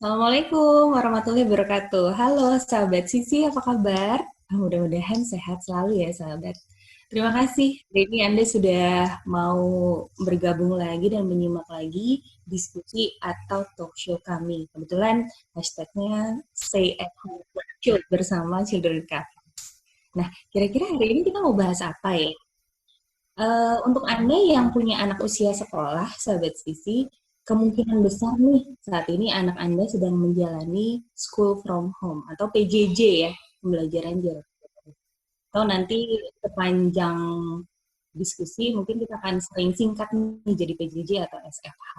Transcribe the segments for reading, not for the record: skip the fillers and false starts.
Assalamualaikum warahmatullahi wabarakatuh. Halo sahabat Sisi, apa kabar? Mudah-mudahan sehat selalu ya sahabat. Terima kasih, hari ini Anda sudah mau bergabung lagi dan menyimak lagi diskusi atau talk show kami. Kebetulan hashtagnya Stay at Home Talk Show bersama Children Cafe. Nah, kira-kira hari ini kita mau bahas apa ya? Untuk Anda yang punya anak usia sekolah, sahabat Sisi, kemungkinan besar nih saat ini anak Anda sedang menjalani school from home atau PJJ ya, pembelajaran jarak jauh. Atau nanti sepanjang diskusi mungkin kita akan sering singkat nih jadi PJJ atau SFH.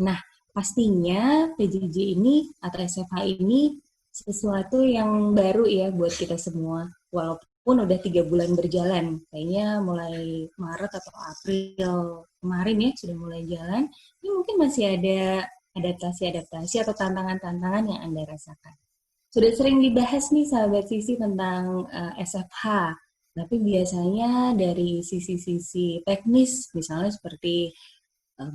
Nah, pastinya PJJ ini atau SFH ini sesuatu yang baru ya buat kita semua. Walaupun udah 3 bulan berjalan, kayaknya mulai Maret atau April kemarin ya sudah mulai jalan. Ini mungkin masih ada adaptasi-adaptasi atau tantangan-tantangan yang Anda rasakan. Sudah sering dibahas nih sahabat Sisi tentang SFH, tapi biasanya dari sisi-sisi teknis, misalnya seperti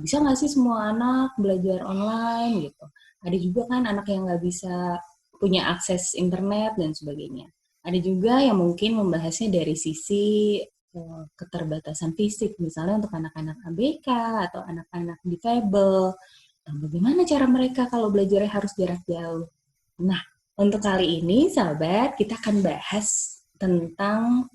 bisa nggak sih semua anak belajar online gitu. Ada juga kan anak yang nggak bisa punya akses internet dan sebagainya. Ada juga yang mungkin membahasnya dari sisi keterbatasan fisik, misalnya untuk anak-anak ABK atau anak-anak difabel. Bagaimana cara mereka kalau belajarnya harus jarak jauh? Nah, untuk kali ini, sahabat, kita akan bahas tentang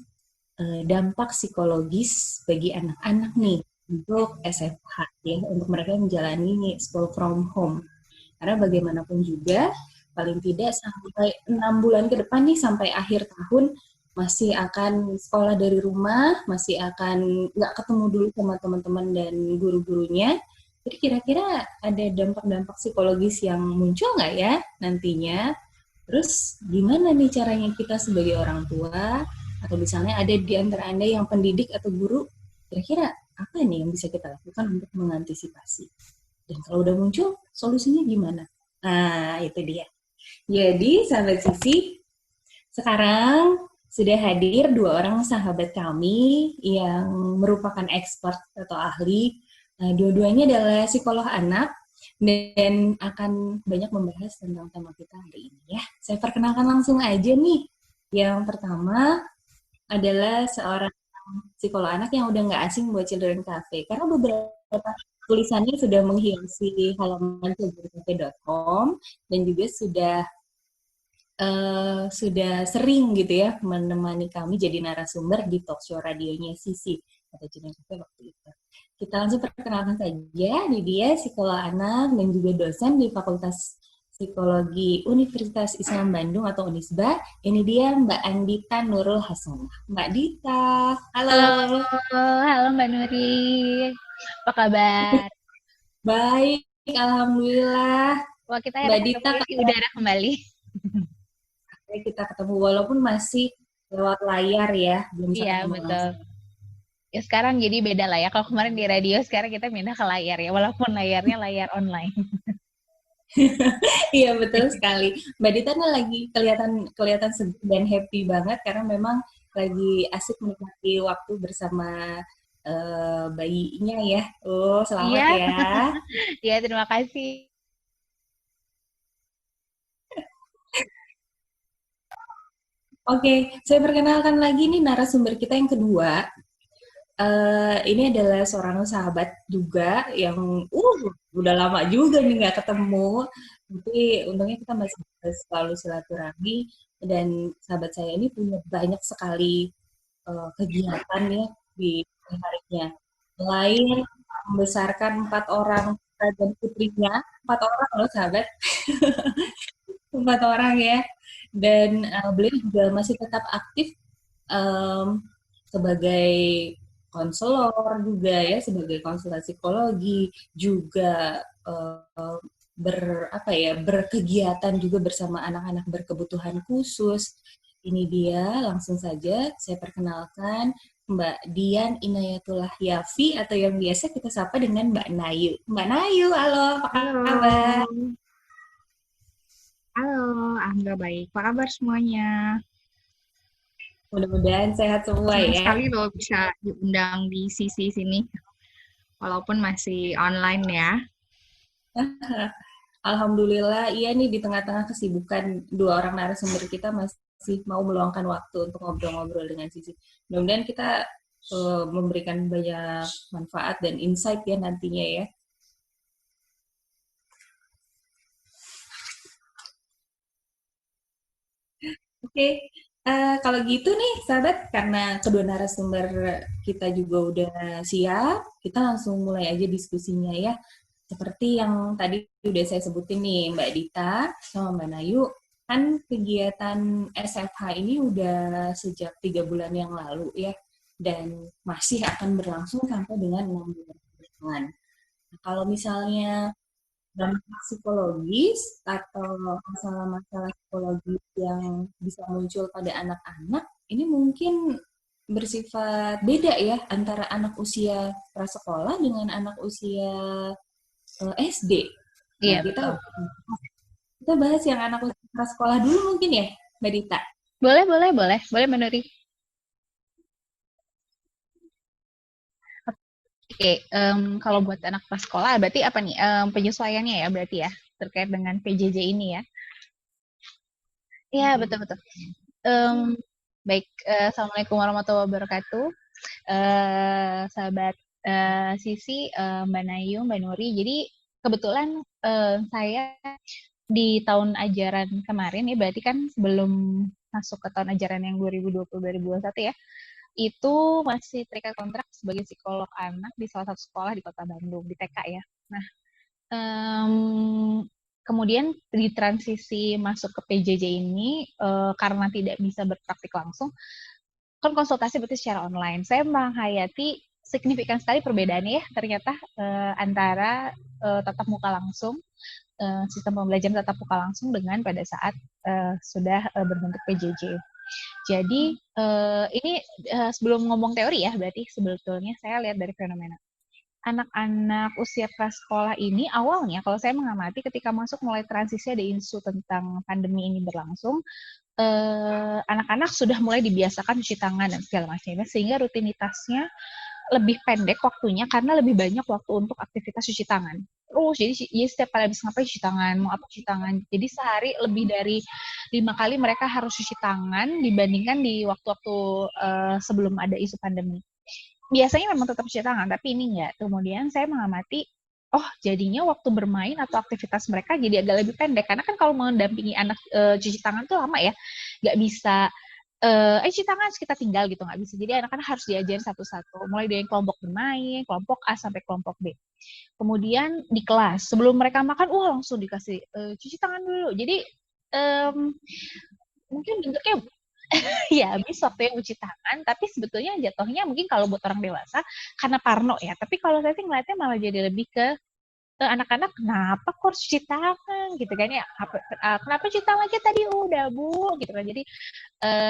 dampak psikologis bagi anak-anak nih untuk SFH ya, untuk mereka yang menjalani school from home. Karena bagaimanapun juga, paling tidak sampai 6 bulan ke depan nih, sampai akhir tahun, masih akan sekolah dari rumah, masih akan nggak ketemu dulu sama teman-teman dan guru-gurunya. Jadi kira-kira ada dampak-dampak psikologis yang muncul nggak ya nantinya? Terus gimana nih caranya kita sebagai orang tua atau misalnya ada di antara Anda yang pendidik atau guru, kira-kira apa nih yang bisa kita lakukan untuk mengantisipasi? Dan kalau udah muncul, solusinya gimana? Nah, itu dia. Jadi, sahabat Sisi, sekarang sudah hadir dua orang sahabat kami yang merupakan expert atau ahli. Dua-duanya adalah psikolog anak dan akan banyak membahas tentang tema kita hari ini ya. Saya perkenalkan langsung aja nih. Yang pertama adalah seorang psikolog anak yang udah nggak asing buat Children Cafe karena beberapa tulisannya sudah menghiasi halaman childrencafe.com dan juga sudah sering gitu ya menemani kami jadi narasumber di talk show radionya Sisi atau Children Cafe waktu itu. Kita langsung perkenalkan saja, ini dia psikolog anak dan juga dosen di Fakultas Psikologi Universitas Islam Bandung atau Unisba. Ini dia Mbak Andita Nurul Hasanah. Mbak Dita, Halo, halo. halo Mbak Nuri. Apa kabar? Baik, Alhamdulillah. Wah, kita Mbak akhirnya ketemu Dita, ya di udara kembali. kita ketemu walaupun masih lewat layar ya, belum Iya, sempat ketemu betul. langsung. Ya sekarang jadi beda lah ya. Kalau kemarin di radio, sekarang kita pindah ke layar ya. Walaupun layarnya layar online. Iya betul sekali. Mbak Dita nih lagi kelihatan kelihatan segar dan happy banget karena memang lagi asik menikmati waktu bersama bayinya ya. Oh, selamat Iya, ya. iya terima kasih. Oke, saya perkenalkan lagi nih narasumber kita yang kedua. Ini adalah seorang sahabat juga yang udah lama juga nih nggak ketemu. Tapi untungnya kita masih selalu silaturahmi dan sahabat saya ini punya banyak sekali kegiatan ya di harinya. Selain membesarkan 4 orang putra dan putrinya, 4 orang loh sahabat, 4 orang ya. Dan beliau juga masih tetap aktif em, sebagai konselor juga ya, sebagai konselor psikologi juga apa ya berkegiatan juga bersama anak-anak berkebutuhan khusus. Ini dia langsung saja saya perkenalkan Mbak Dian Inayatullah Yafi atau yang biasa kita sapa dengan Mbak Nayu. Mbak Nayu, halo, apa kabar? Halo, halo, Angga baik. Apa kabar semuanya? Mudah-mudahan sehat semua Senang ya. sekali loh bisa diundang di sisi sini, walaupun masih online ya. Alhamdulillah, iya nih di tengah-tengah kesibukan dua orang narasumber kita masih mau meluangkan waktu untuk ngobrol-ngobrol dengan Sisi. Mudah-mudahan kita memberikan banyak manfaat dan insight ya nantinya ya. Oke, kalau gitu nih sahabat, karena kedua narasumber kita juga udah siap, kita langsung mulai aja diskusinya ya. Seperti yang tadi udah saya sebutin nih, Mbak Dita sama Mbak Nayu, kan kegiatan SFH ini udah sejak 3 bulan yang lalu ya, dan masih akan berlangsung sampai dengan 6 bulan ke depan. Nah, kalau misalnya dampak psikologis atau masalah-masalah psikologis yang bisa muncul pada anak-anak, ini mungkin bersifat beda ya antara anak usia prasekolah dengan anak usia SD. Nah, Iya, betul. kita bahas yang anak usia prasekolah dulu mungkin ya, Mbak Dita. Boleh, Mbak Nuri. Oke, kalau buat anak prasekolah berarti apa nih? Penyesuaiannya ya berarti ya terkait dengan PJJ ini ya. Iya, betul. Baik, Assalamualaikum warahmatullahi wabarakatuh. Sahabat Sisi, Mbak Nayu, Mbak Nuri. Jadi kebetulan saya di tahun ajaran kemarin ya, berarti kan sebelum masuk ke tahun ajaran yang 2020-2021 ya, itu masih terikat kontrak sebagai psikolog anak di salah satu sekolah di Kota Bandung, di TK ya. Nah, kemudian di transisi masuk ke PJJ ini, karena tidak bisa berpraktik langsung, kan konsultasi berarti secara online. Saya menghayati signifikan sekali perbedaannya ya, ternyata antara tatap muka langsung, sistem pembelajaran tatap muka langsung dengan pada saat sudah berbentuk PJJ. Jadi ini sebelum ngomong teori ya, berarti sebetulnya saya lihat dari fenomena. Anak-anak usia prasekolah ini awalnya kalau saya mengamati ketika masuk mulai transisi ada isu tentang pandemi ini berlangsung, anak-anak sudah mulai dibiasakan cuci tangan dan segala macamnya sehingga rutinitasnya lebih pendek waktunya karena lebih banyak waktu untuk aktivitas cuci tangan. Terus jadi setiap kali habis ngapain cuci tangan, mau apa cuci tangan. Jadi sehari lebih dari 5 kali mereka harus cuci tangan dibandingkan di waktu-waktu sebelum ada isu pandemi. Biasanya memang tetap cuci tangan, tapi ini enggak. Kemudian saya mengamati, oh jadinya waktu bermain atau aktivitas mereka jadi agak lebih pendek. Karena kan kalau mendampingi anak cuci tangan tuh lama ya, nggak bisa cuci tangan kita tinggal gitu, nggak bisa. Jadi anak-anak harus diajarin satu-satu, mulai dari kelompok bermain, kelompok A sampai kelompok B. Kemudian di kelas, sebelum mereka makan, langsung dikasih cuci tangan dulu. Jadi mungkin bentuknya ya habis waktu yang cuci tangan, tapi sebetulnya jatuhnya mungkin kalau buat orang dewasa karena parno ya. Tapi kalau saya sih ngeliatnya malah jadi lebih ke anak-anak kenapa kok harus cuci tangan gitu kan ya, kenapa cuci tangan aja tadi udah bu gitu kan. Jadi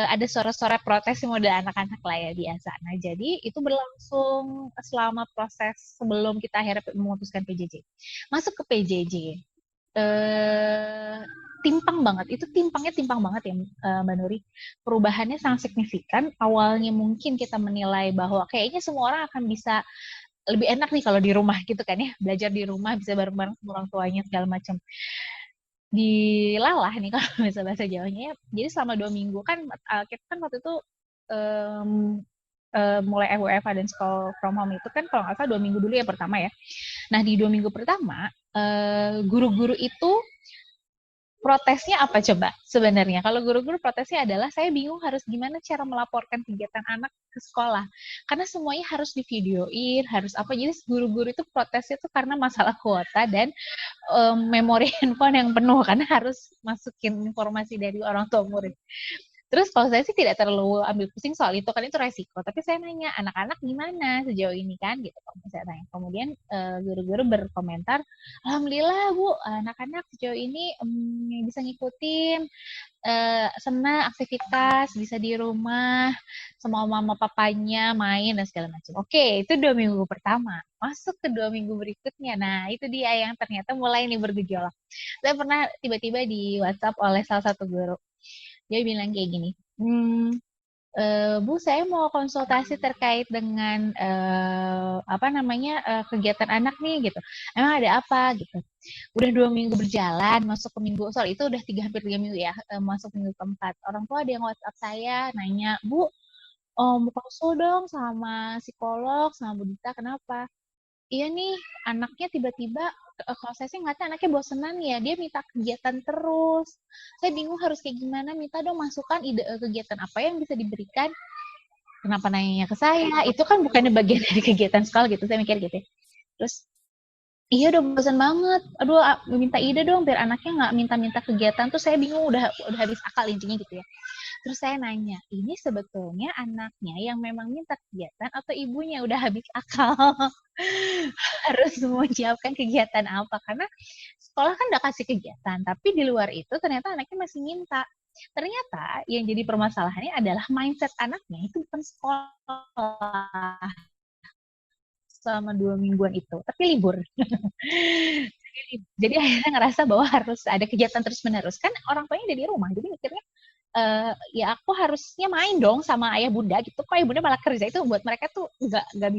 ada suara-suara protes model anak-anak lah ya biasa. Nah jadi itu berlangsung selama proses sebelum kita akhirnya memutuskan PJJ. Masuk ke PJJ timpang banget ya Mbak Nuri. Perubahannya sangat signifikan. Awalnya mungkin kita menilai bahwa kayaknya semua orang akan bisa lebih enak nih kalau di rumah gitu kan ya, belajar di rumah bisa bareng-bareng sama orang tuanya segala macam. Dilalah nih kalau misalnya bahasa Jawanya ya. Jadi selama 2 minggu kan kita kan waktu itu mulai WFH dan school from home itu kan kalau nggak salah 2 minggu dulu ya pertama ya. Nah di 2 minggu pertama guru-guru itu protesnya apa coba sebenarnya? Kalau guru-guru protesnya adalah saya bingung harus gimana cara melaporkan kegiatan anak ke sekolah. Karena semuanya harus divideoin, harus apa. Jadi guru-guru itu protesnya itu karena masalah kuota dan memori handphone yang penuh karena harus masukin informasi dari orang tua murid. Terus kalau saya sih tidak terlalu ambil pusing soal itu, kan itu resiko. Tapi saya nanya, anak-anak gimana sejauh ini kan? Gitu. Saya tanya. Kemudian guru-guru berkomentar, Alhamdulillah Bu, anak-anak sejauh ini bisa ngikutin, senang aktivitas, bisa di rumah, sama mama papanya main dan segala macam. Oke, itu 2 minggu pertama. Masuk ke 2 minggu berikutnya. Nah, itu dia yang ternyata mulai nih bergejolak. Saya pernah tiba-tiba di WhatsApp oleh salah satu guru. Dia bilang kayak gini, Bu, saya mau konsultasi terkait dengan kegiatan anak nih gitu. Emang ada apa gitu? Udah 2 minggu berjalan, masuk ke minggu, sorry itu udah hampir 3 minggu ya, masuk minggu keempat. Orang tua ada yang WhatsApp saya nanya, Bu, mau konsul dong sama psikolog, sama Bu Dita, kenapa? Iya nih, anaknya tiba-tiba, kalau saya sih ngeliatnya anaknya bosenan ya, dia minta kegiatan terus. Saya bingung harus kayak gimana, minta dong masukan ide kegiatan apa yang bisa diberikan. Kenapa nanyanya ke saya? Itu kan bukannya bagian dari kegiatan sekolah gitu, saya mikir gitu ya. Terus, iya udah bosan banget. Aduh, minta ide dong biar anaknya nggak minta-minta kegiatan. Tuh saya bingung, udah habis akal intinya gitu ya. Terus saya nanya, ini sebetulnya anaknya yang memang minta kegiatan atau ibunya udah habis akal? Harus menyiapkan kegiatan apa? Karena sekolah kan udah kasih kegiatan, tapi di luar itu ternyata anaknya masih minta. Ternyata yang jadi permasalahannya adalah mindset anaknya itu bukan sekolah selama 2 mingguan itu, tapi libur. Jadi akhirnya ngerasa bahwa harus ada kegiatan terus-menerus. Kan orang tuanya udah di rumah, jadi mikirnya ya aku harusnya main dong sama ayah bunda gitu. Kok ayah bunda malah kerja, itu buat mereka tuh nggak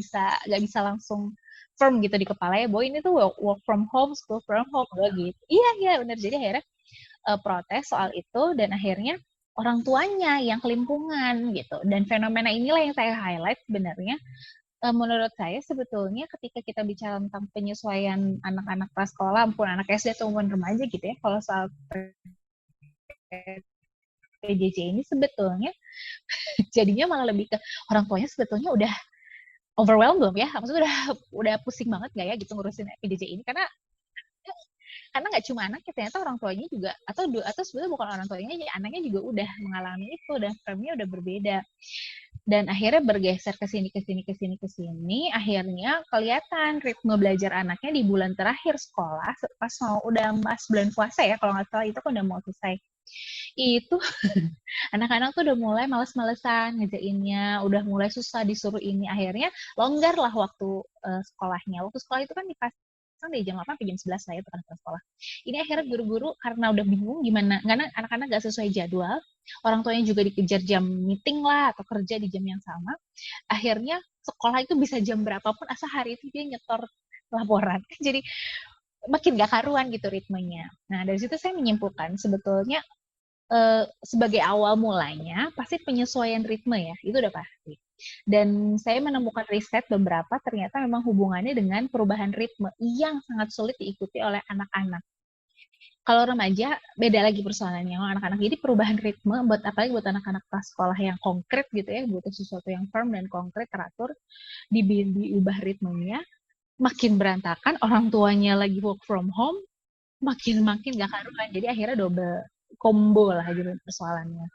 bisa langsung firm gitu di kepala ya, bahwa ini tuh work from home, school from home gitu. Iya benar. Jadi akhirnya protes soal itu dan akhirnya orang tuanya yang kelimpungan gitu. Dan fenomena inilah yang saya highlight sebenarnya. Menurut saya sebetulnya ketika kita bicara tentang penyesuaian anak-anak prasekolah maupun anak SD atau remaja gitu ya, kalau soal PJJ ini sebetulnya jadinya malah lebih ke orang tuanya sebetulnya udah overwhelmed belum ya? Maksudnya udah pusing banget nggak ya gitu ngurusin PJJ ini, karena nggak cuma anak, ternyata orang tuanya juga atau sebetulnya bukan orang tuanya aja, anaknya juga udah mengalami itu, dan frame-nya udah berbeda. Dan akhirnya bergeser ke sini, akhirnya kelihatan ritme belajar anaknya di bulan terakhir sekolah, pas udah bulan puasa ya, kalau nggak salah itu kan udah mau selesai. Itu anak-anak tuh udah mulai males-malesan ngerjainnya, udah mulai susah disuruh ini, akhirnya longgar lah waktu sekolahnya. Waktu sekolah itu kan dipasang dari jam 8 sampai jam 11 lah ya, bukan sekolah. Ini akhirnya guru-guru karena udah bingung gimana, karena anak-anak gak sesuai jadwal, orang tuanya juga dikejar jam meeting lah atau kerja di jam yang sama, akhirnya sekolah itu bisa jam berapapun asal hari itu dia nyetor laporan. Jadi makin gak karuan gitu ritmenya. Nah dari situ saya menyimpulkan sebetulnya sebagai awal mulanya pasti penyesuaian ritme ya, itu udah pasti. Dan saya menemukan riset beberapa, ternyata memang hubungannya dengan perubahan ritme yang sangat sulit diikuti oleh anak-anak. Kalau remaja beda lagi persoalannya, anak-anak. Jadi perubahan ritme apalagi buat anak-anak kelas sekolah yang konkret gitu ya, butuh sesuatu yang firm dan konkret, teratur, diubah ritmenya, makin berantakan, orang tuanya lagi work from home, makin gak karuan. Jadi akhirnya double combo lah gitu persoalannya.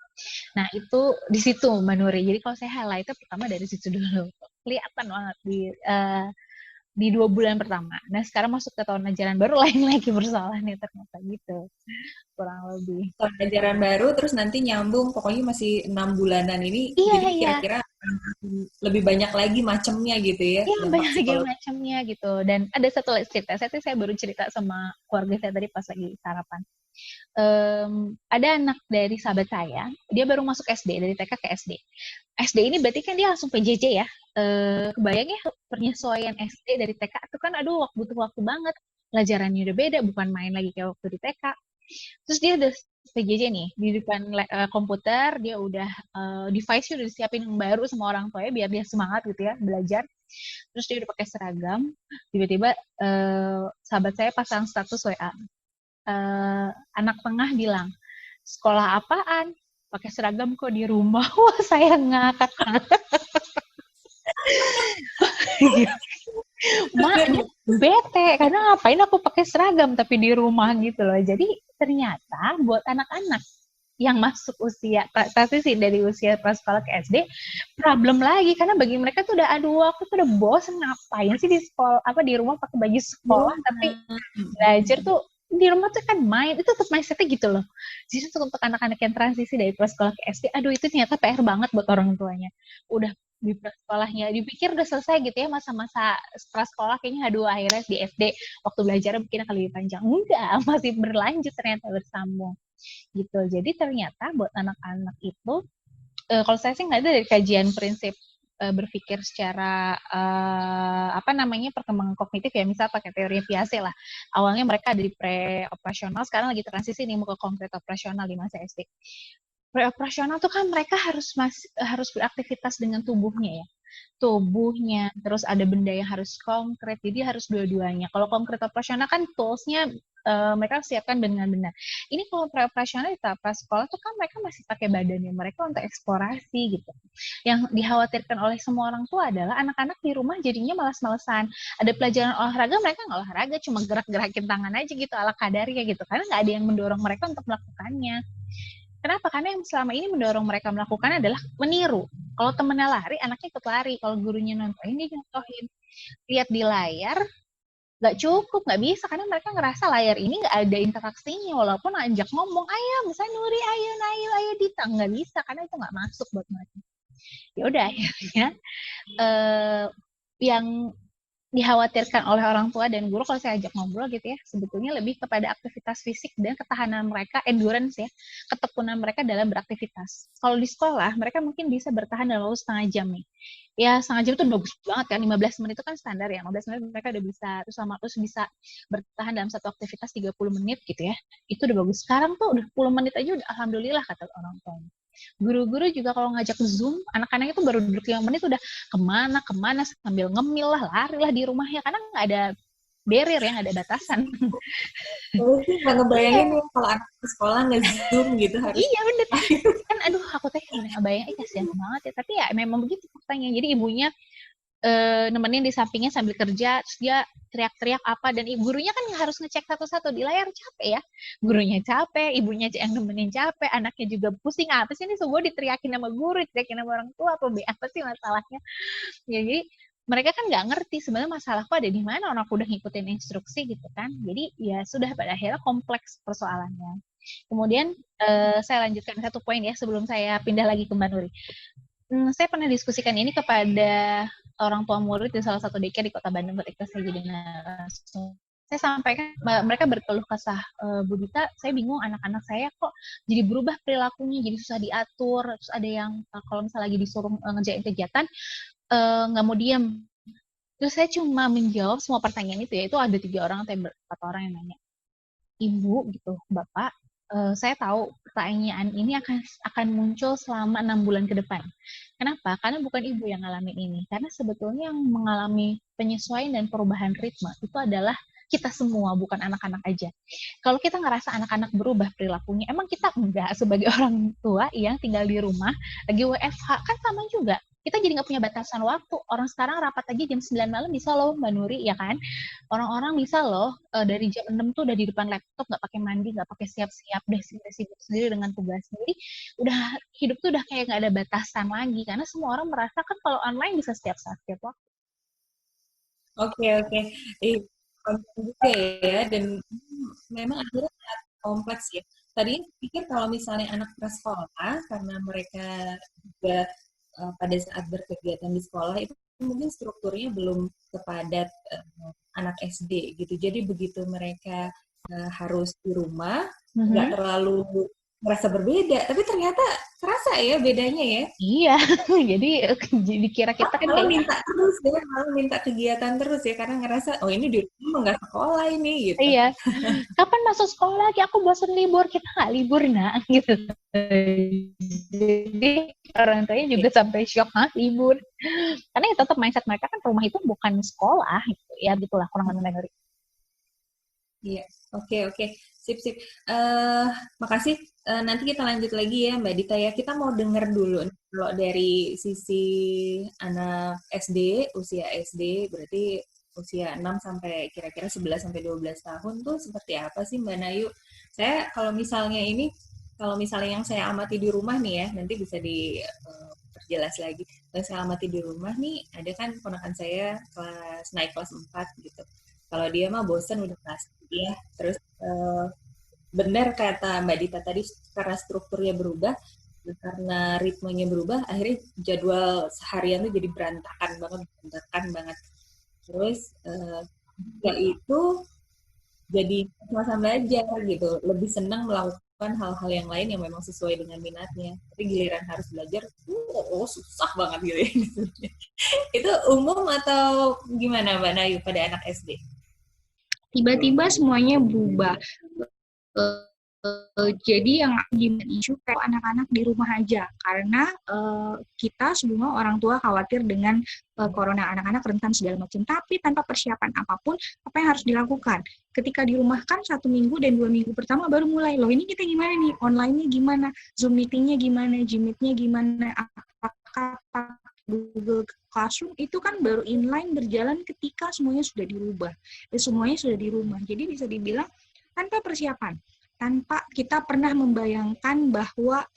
Nah itu di situ Mbak Nuri. Jadi kalau saya highlight pertama dari situ dulu, kelihatan banget di 2 bulan pertama. Nah sekarang masuk ke tahun ajaran baru, lain lagi persoalannya ternyata gitu, kurang lebih. Tahun ajaran baru terus nanti nyambung, pokoknya masih 6 bulanan ini. Jadi kira-kira lebih banyak lagi macamnya gitu ya. Iya banyak lagi macamnya gitu. Dan ada satu cerita, saya baru cerita sama keluarga saya tadi pas lagi sarapan. Ada anak dari sahabat saya, dia baru masuk SD, dari TK ke SD. SD ini berarti kan dia langsung PJJ ya. Kebayang ya penyesuaian SD dari TK itu kan butuh waktu banget. Pelajarannya udah beda, bukan main lagi kayak waktu di TK. Terus dia udah PJJ nih, di depan komputer, dia udah device-nya udah disiapin yang baru sama orang tuanya biar dia semangat gitu ya belajar. Terus dia udah pakai seragam, tiba-tiba sahabat saya pasang status WA. Anak tengah bilang, sekolah apaan? Pakai seragam kok di rumah. Wah, saya ngakak. Maknya bete, karena ngapain aku pakai seragam tapi di rumah gitu loh. Jadi ternyata buat anak-anak yang masuk usia, pasti sih dari usia prasekolah ke SD, problem lagi, karena bagi mereka tuh udah aku tuh udah bosan ngapain sih di sekolah, di rumah pakai baju sekolah, tapi belajar tuh di rumah tuh kan main, itu tetap mindsetnya gitu loh. Jadi untuk anak-anak yang transisi dari prasekolah ke SD, itu ternyata PR banget buat orang tuanya. Udah di prasekolahnya dipikir udah selesai gitu ya, masa-masa prasekolah kayaknya akhirnya di SD waktu belajarnya mungkin akan lebih panjang. Enggak, masih berlanjut ternyata bersambung gitu. Jadi ternyata buat anak-anak itu kalau saya sih nggak ada dari kajian prinsip berpikir secara perkembangan kognitif ya, misal pakai teori Piaget lah. Awalnya mereka ada di pre-operasional, sekarang lagi transisi nih mau ke konkret operasional di masa SD. Pre-operasional tuh kan mereka harus beraktivitas dengan tubuhnya, terus ada benda yang harus konkret, jadi harus dua-duanya. Kalau konkret operasional kan tools-nya mereka siapkan dengan benar. Ini kalau pre-operasional di tahap sekolah tuh kan mereka masih pakai badannya mereka untuk eksplorasi gitu. Yang dikhawatirkan oleh semua orang tua adalah anak-anak di rumah jadinya malas-malesan. Ada pelajaran olahraga, mereka nggak olahraga, cuma gerak-gerakin tangan aja gitu ala kadarnya gitu, karena nggak ada yang mendorong mereka untuk melakukannya. Kenapa? Karena yang selama ini mendorong mereka melakukan adalah meniru. Kalau temennya lari, anaknya ikut lari. Kalau gurunya nontonin, dia nontonin. Lihat di layar, nggak cukup, nggak bisa. Karena mereka ngerasa layar ini nggak ada interaksinya. Walaupun ajak ngomong, ayo, misalnya Nuri, ayo Dita. Nggak bisa, karena itu nggak masuk buat mereka. Ya udah, akhirnya yang dikhawatirkan oleh orang tua dan guru kalau saya ajak ngobrol gitu ya, sebetulnya lebih kepada aktivitas fisik dan ketahanan mereka, endurance ya, ketekunan mereka dalam beraktivitas. Kalau di sekolah, mereka mungkin bisa bertahan dalam waktu setengah jam nih. Ya, setengah jam itu bagus banget kan, 15 menit itu kan standar ya, 15 menit mereka udah bisa, terus bisa bertahan dalam satu aktivitas 30 menit gitu ya, itu udah bagus. Sekarang tuh udah 10 menit aja udah alhamdulillah kata orang tua. Guru-guru juga kalau ngajak Zoom, anak-anak itu baru duduk 5 menit udah kemana sambil ngemil lah, lari lah di rumahnya, karena nggak ada barrier yang ada batasan. Aku sih nggak ngebayangin ya kalau anak ke sekolah nge-Zoom gitu harus. Iya bener. Kan aduh aku teh nggak bayang, kasihan banget ya. Tapi ya memang begitu faktanya. Jadi ibunya nemenin di sampingnya sambil kerja, terus dia teriak-teriak apa, dan gurunya kan harus ngecek satu-satu di layar, capek ya, gurunya capek, ibunya yang nemenin capek, anaknya juga pusing, apa sih ini semua diteriakin sama guru, diteriakin sama orang tua, apa sih masalahnya. Ya, jadi mereka kan nggak ngerti sebenarnya masalahku ada di mana, orang aku udah ngikutin instruksi gitu kan. Jadi ya sudah, pada akhirnya kompleks persoalannya. Kemudian saya lanjutkan satu poin ya sebelum saya pindah lagi ke Mbak Nuri. Saya pernah diskusikan ini kepada orang tua murid di salah satu daycare di Kota Bandung ketika saya jadi narasumber. Saya sampaikan, mereka berkeluh kesah, Bu Dita, saya bingung anak-anak saya kok jadi berubah perilakunya, jadi susah diatur, terus ada yang kalau misalnya lagi disuruh ngerjain kegiatan, nggak mau diam. Terus saya cuma menjawab semua pertanyaan itu, yaitu ada 3 orang atau 4 orang yang nanya, Ibu gitu, Bapak, saya tahu pertanyaan ini akan muncul selama 6 bulan ke depan. Kenapa? Karena bukan ibu yang ngalamin ini. Karena sebetulnya yang mengalami penyesuaian dan perubahan ritme itu adalah kita semua, bukan anak-anak aja. Kalau kita ngerasa anak-anak berubah perilakunya, emang kita enggak sebagai orang tua yang tinggal di rumah, lagi WFH, kan sama juga. Kita jadi nggak punya batasan waktu. Orang sekarang rapat aja jam 9 malam bisa loh, Mbak Nuri, ya kan? Orang-orang bisa loh dari jam 6 tuh udah di depan laptop, nggak pakai mandi, nggak pakai siap-siap, udah sibuk sendiri dengan tugasnya. Jadi udah hidup tuh udah kayak nggak ada batasan lagi, karena semua orang merasa kan kalau online bisa setiap saat, setiap waktu. Oke. Juga ya, dan memang akhirnya sangat kompleks ya. Tadi pikir kalau misalnya anak prasekolah, karena mereka juga pada saat berkegiatan di sekolah itu mungkin strukturnya belum sepadat anak SD gitu. Jadi begitu mereka harus di rumah, nggak terlalu merasa berbeda, tapi ternyata terasa ya bedanya ya. Iya, jadi dikira kita kan malah minta terus ya, malah minta kegiatan terus ya, karena ngerasa oh ini di rumah nggak sekolah ini gitu. Iya, kapan masuk sekolah lagi, aku bosan libur, kita nggak libur nak gitu. Jadi orang tuanya juga sampai shock, libur, karena ya tetap mindset mereka kan rumah itu bukan sekolah gitu ya, gitulah kurang lebih. Iya, oke. Sip. Makasih. Nanti kita lanjut lagi ya Mbak Dita ya. Kita mau dengar dulu kalau dari sisi anak SD, usia SD, berarti usia 6 sampai kira-kira 11 sampai 12 tahun tuh seperti apa sih Mbak Nayu? Saya kalau misalnya yang saya amati di rumah nih ya, nanti bisa diperjelas lagi. Kalau saya amati di rumah nih, ada kan ponakan saya naik kelas 4 gitu. Kalau dia mah bosen udah pasti ya. Terus benar kata Mbak Dita tadi, karena strukturnya berubah, karena ritmenya berubah, akhirnya jadwal seharian tuh jadi berantakan banget. Terus ya itu jadi masa belajar gitu, lebih senang melakukan hal-hal yang lain yang memang sesuai dengan minatnya. Tapi giliran harus belajar, susah banget gitu ya. Itu umum atau gimana Mbak Nayu pada anak SD? Tiba-tiba semuanya berubah. Jadi yang isu kayak anak-anak di rumah aja karena kita semua orang tua khawatir dengan corona, anak-anak rentan segala macam, tapi tanpa persiapan apapun. Apa yang harus dilakukan ketika dirumahkan 1 minggu dan 2 minggu pertama baru mulai, loh ini kita gimana nih, online-nya gimana, Zoom meeting-nya gimana, Gmeet-nya gimana, apakah Google Classroom, itu kan baru inline berjalan ketika semuanya sudah dirubah, semuanya sudah di rumah. Jadi bisa dibilang tanpa persiapan, tanpa kita pernah membayangkan bahwa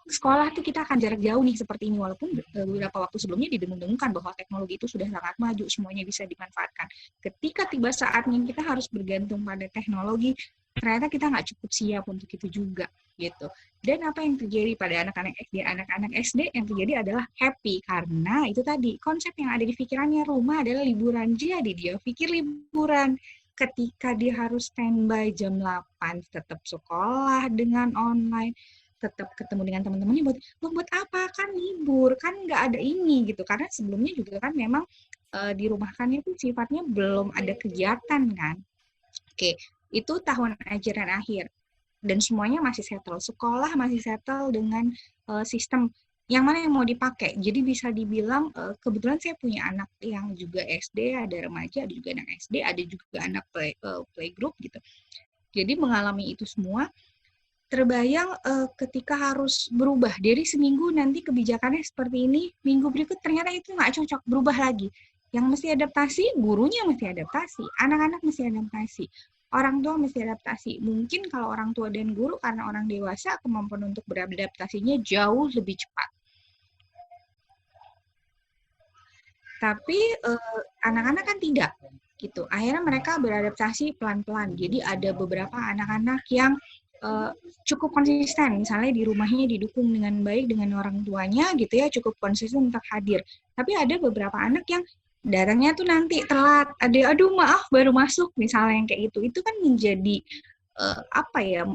sekolah tuh kita akan jarak jauh nih seperti ini, walaupun beberapa waktu sebelumnya didengung-dengungkan bahwa teknologi itu sudah sangat maju, semuanya bisa dimanfaatkan. Ketika tiba saatnya kita harus bergantung pada teknologi, ternyata kita nggak cukup siap untuk itu juga, gitu. Dan apa yang terjadi pada anak-anak SD yang terjadi adalah happy, karena itu tadi, konsep yang ada di pikirannya rumah adalah liburan, jadi dia pikir liburan. Ketika dia harus standby jam 8, tetap sekolah dengan online, tetap ketemu dengan teman-temannya, buat apa, kan libur, kan nggak ada ini gitu. Karena sebelumnya juga kan memang dirumahkannya itu sifatnya belum ada kegiatan kan. Oke, itu tahun ajaran akhir. Dan semuanya masih settle. Sekolah masih settle dengan sistem yang mana yang mau dipakai. Jadi bisa dibilang, kebetulan saya punya anak yang juga SD, ada remaja, ada juga anak SD, ada juga anak playgroup gitu. Jadi mengalami itu semua, terbayang ketika harus berubah. Dari seminggu nanti kebijakannya seperti ini, minggu berikut ternyata itu nggak cocok, berubah lagi. Yang mesti adaptasi, gurunya mesti adaptasi, anak-anak mesti adaptasi, orang tua mesti adaptasi. Mungkin kalau orang tua dan guru, karena orang dewasa, kemampuan untuk beradaptasinya jauh lebih cepat. Tapi anak-anak kan tidak, gitu. Akhirnya mereka beradaptasi pelan-pelan. Jadi ada beberapa anak-anak yang cukup konsisten, misalnya di rumahnya didukung dengan baik dengan orang tuanya, gitu ya, cukup konsisten untuk hadir. Tapi ada beberapa anak yang datangnya tuh nanti telat, aduh maaf baru masuk, misalnya yang kayak gitu. Itu kan menjadi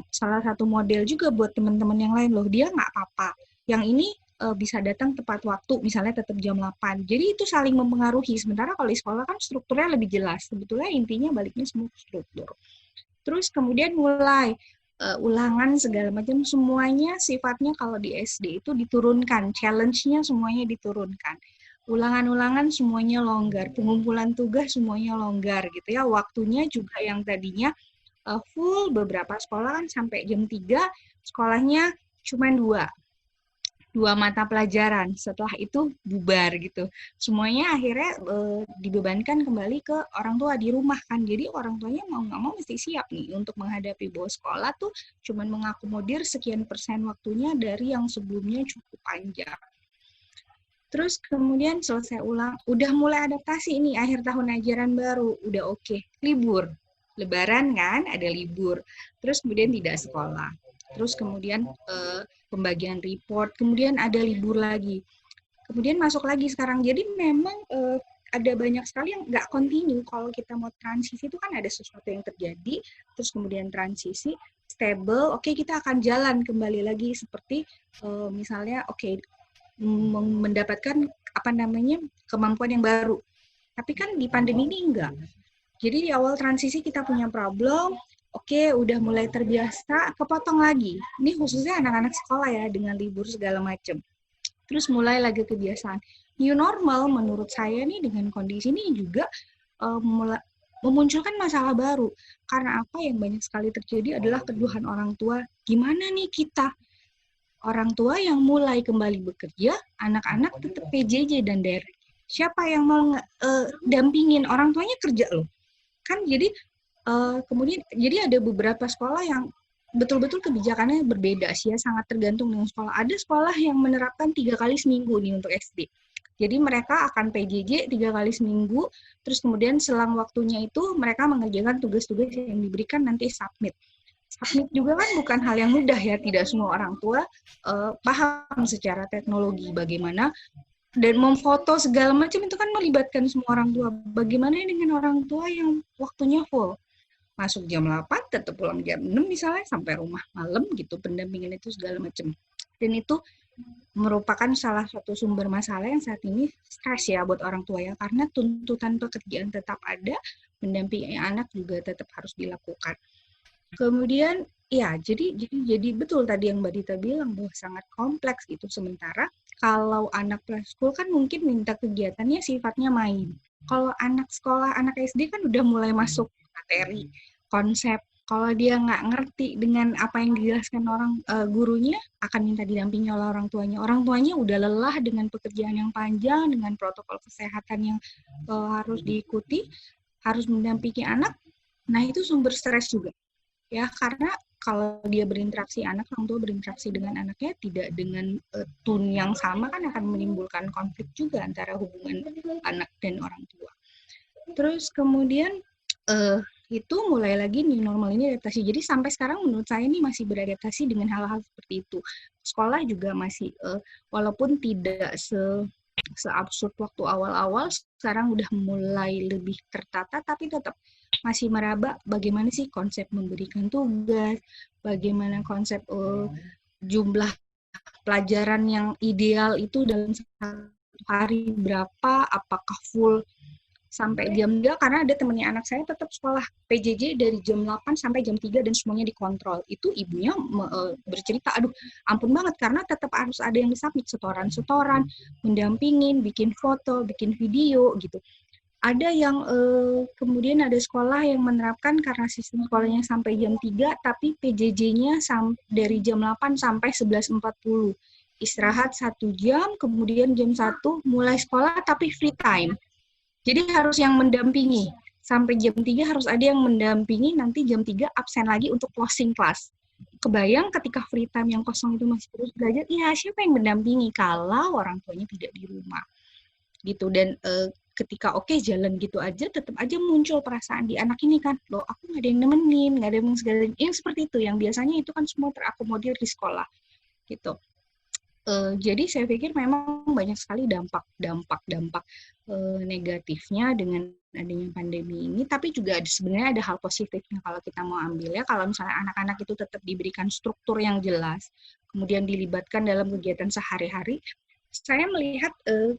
salah satu model juga buat teman-teman yang lain, loh dia nggak apa-apa. Yang ini bisa datang tepat waktu, misalnya tetap jam 8. Jadi itu saling mempengaruhi. Sementara kalau di sekolah kan strukturnya lebih jelas. Sebetulnya intinya baliknya semua struktur. Terus kemudian mulai ulangan segala macam, semuanya sifatnya kalau di SD itu diturunkan. Challenge-nya semuanya diturunkan. Ulangan-ulangan semuanya longgar. Pengumpulan tugas semuanya longgar gitu ya. Waktunya juga yang tadinya full, beberapa sekolah kan sampai jam 3, sekolahnya cuma 2 mata pelajaran, setelah itu bubar gitu. Semuanya akhirnya dibebankan kembali ke orang tua di rumah kan. Jadi orang tuanya mau nggak mau mesti siap nih untuk menghadapi bahwa sekolah tuh cuman mengakomodir sekian persen waktunya dari yang sebelumnya cukup panjang. Terus kemudian selesai ulang, udah mulai adaptasi ini, akhir tahun ajaran baru, udah oke. Libur, Lebaran kan, ada libur. Terus kemudian tidak sekolah. Terus kemudian pembagian report, kemudian ada libur lagi. Kemudian masuk lagi sekarang. Jadi memang ada banyak sekali yang nggak continue. Kalau kita mau transisi itu kan ada sesuatu yang terjadi, terus kemudian transisi, stable, oke, kita akan jalan kembali lagi seperti misalnya mendapatkan kemampuan yang baru. Tapi kan di pandemi ini enggak. Jadi di awal transisi kita punya problem, udah mulai terbiasa, kepotong lagi. Ini khususnya anak-anak sekolah ya, dengan libur segala macam. Terus mulai lagi kebiasaan. New normal menurut saya nih dengan kondisi ini juga memunculkan masalah baru. Karena apa yang banyak sekali terjadi adalah keluhan orang tua, gimana nih kita? Orang tua yang mulai kembali bekerja, anak-anak tetap PJJ dan daring. Siapa yang mau dampingin? Orang tuanya kerja loh. Kan jadi kemudian jadi ada beberapa sekolah yang betul-betul kebijakannya berbeda sih ya, sangat tergantung dengan sekolah. Ada sekolah yang menerapkan 3 kali seminggu nih untuk SD. Jadi mereka akan PJJ 3 kali seminggu, terus kemudian selang waktunya itu mereka mengerjakan tugas-tugas yang diberikan, nanti submit. Submit juga kan bukan hal yang mudah ya, tidak semua orang tua paham secara teknologi bagaimana, dan memfoto segala macam itu kan melibatkan semua orang tua. Bagaimana dengan orang tua yang waktunya full? masuk jam 8, tetap pulang jam 6 misalnya, sampai rumah malam gitu, pendampingan itu segala macam. Dan itu merupakan salah satu sumber masalah yang saat ini stres ya buat orang tua ya, karena tuntutan pekerjaan tetap ada, mendampingi anak juga tetap harus dilakukan. Kemudian ya, jadi betul tadi yang Mbak Dita bilang bahwa sangat kompleks gitu. Sementara kalau anak preschool kan mungkin minta kegiatannya sifatnya main. Kalau anak sekolah, anak SD kan udah mulai masuk materi, konsep. Kalau dia nggak ngerti dengan apa yang dijelaskan gurunya, akan minta didampingi oleh orang tuanya. Orang tuanya udah lelah dengan pekerjaan yang panjang, dengan protokol kesehatan yang harus diikuti, harus mendampingi anak. Nah, itu sumber stres juga. Ya, karena kalau dia berinteraksi orang tua berinteraksi dengan anaknya tidak dengan tone yang sama kan akan menimbulkan konflik juga antara hubungan anak dan orang tua. Terus kemudian itu mulai lagi new normal ini adaptasi. Jadi sampai sekarang menurut saya ini masih beradaptasi dengan hal-hal seperti itu. Sekolah juga masih walaupun tidak seabsurd waktu awal-awal, sekarang udah mulai lebih tertata, tapi tetap masih meraba bagaimana sih konsep memberikan tugas, bagaimana konsep jumlah pelajaran yang ideal itu dalam satu hari berapa, apakah full sampai jam 3, karena ada temennya anak saya tetap sekolah PJJ dari jam 8 sampai jam 3 dan semuanya dikontrol. Itu ibunya bercerita, aduh ampun banget, karena tetap harus ada yang disubmit, setoran-setoran, mendampingin, bikin foto, bikin video gitu. Ada yang kemudian ada sekolah yang menerapkan karena sistem sekolahnya sampai jam 3, tapi PJJ-nya dari jam 8 sampai 11.40. Istirahat 1 jam, kemudian jam 1 mulai sekolah tapi free time. Jadi harus yang mendampingi. Sampai jam 3 harus ada yang mendampingi, nanti jam 3 absen lagi untuk closing class. Kebayang ketika free time yang kosong itu masih terus belajar, ya siapa yang mendampingi kalau orang tuanya tidak di rumah. Gitu. Dan ketika jalan gitu aja, tetap aja muncul perasaan di anak ini kan, loh aku nggak ada yang nemenin, nggak ada yang segala, yang seperti itu, yang biasanya itu kan semua terakomodir di sekolah. Gitu. Jadi saya pikir memang banyak sekali dampak negatifnya dengan adanya pandemi ini, tapi juga sebenarnya ada hal positifnya kalau kita mau ambil ya. Kalau misalnya anak-anak itu tetap diberikan struktur yang jelas, kemudian dilibatkan dalam kegiatan sehari-hari, saya melihat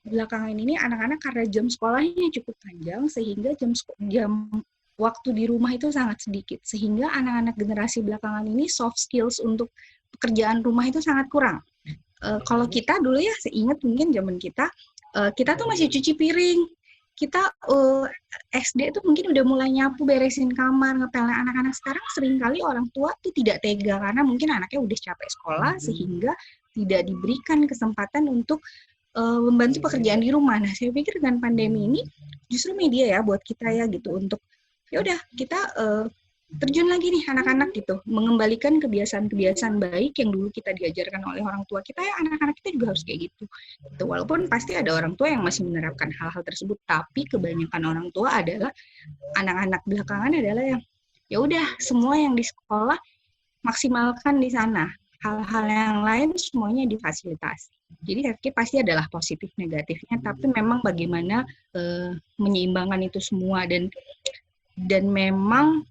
belakangan ini anak-anak karena jam sekolahnya cukup panjang, sehingga jam waktu di rumah itu sangat sedikit, sehingga anak-anak generasi belakangan ini soft skills untuk pekerjaan rumah itu sangat kurang. Kalau kita dulu ya, seingat mungkin zaman kita tuh masih cuci piring. Kita SD tuh mungkin udah mulai nyapu, beresin kamar, ngepelin anak-anak. Sekarang seringkali orang tua tuh tidak tega karena mungkin anaknya udah capek sekolah sehingga tidak diberikan kesempatan untuk membantu pekerjaan di rumah. Nah, saya pikir dengan pandemi ini justru media ya buat kita ya gitu, untuk ya udah kita terjun lagi nih anak-anak gitu, mengembalikan kebiasaan-kebiasaan baik yang dulu kita diajarkan oleh orang tua kita, ya anak-anak kita juga harus kayak gitu. Walaupun pasti ada orang tua yang masih menerapkan hal-hal tersebut, tapi kebanyakan orang tua adalah anak-anak belakangan adalah yang ya udah semua yang di sekolah maksimalkan di sana, hal-hal yang lain semuanya difasilitasi. Jadi saya pikir pasti adalah positif negatifnya, tapi memang bagaimana menyeimbangkan itu semua. Dan memang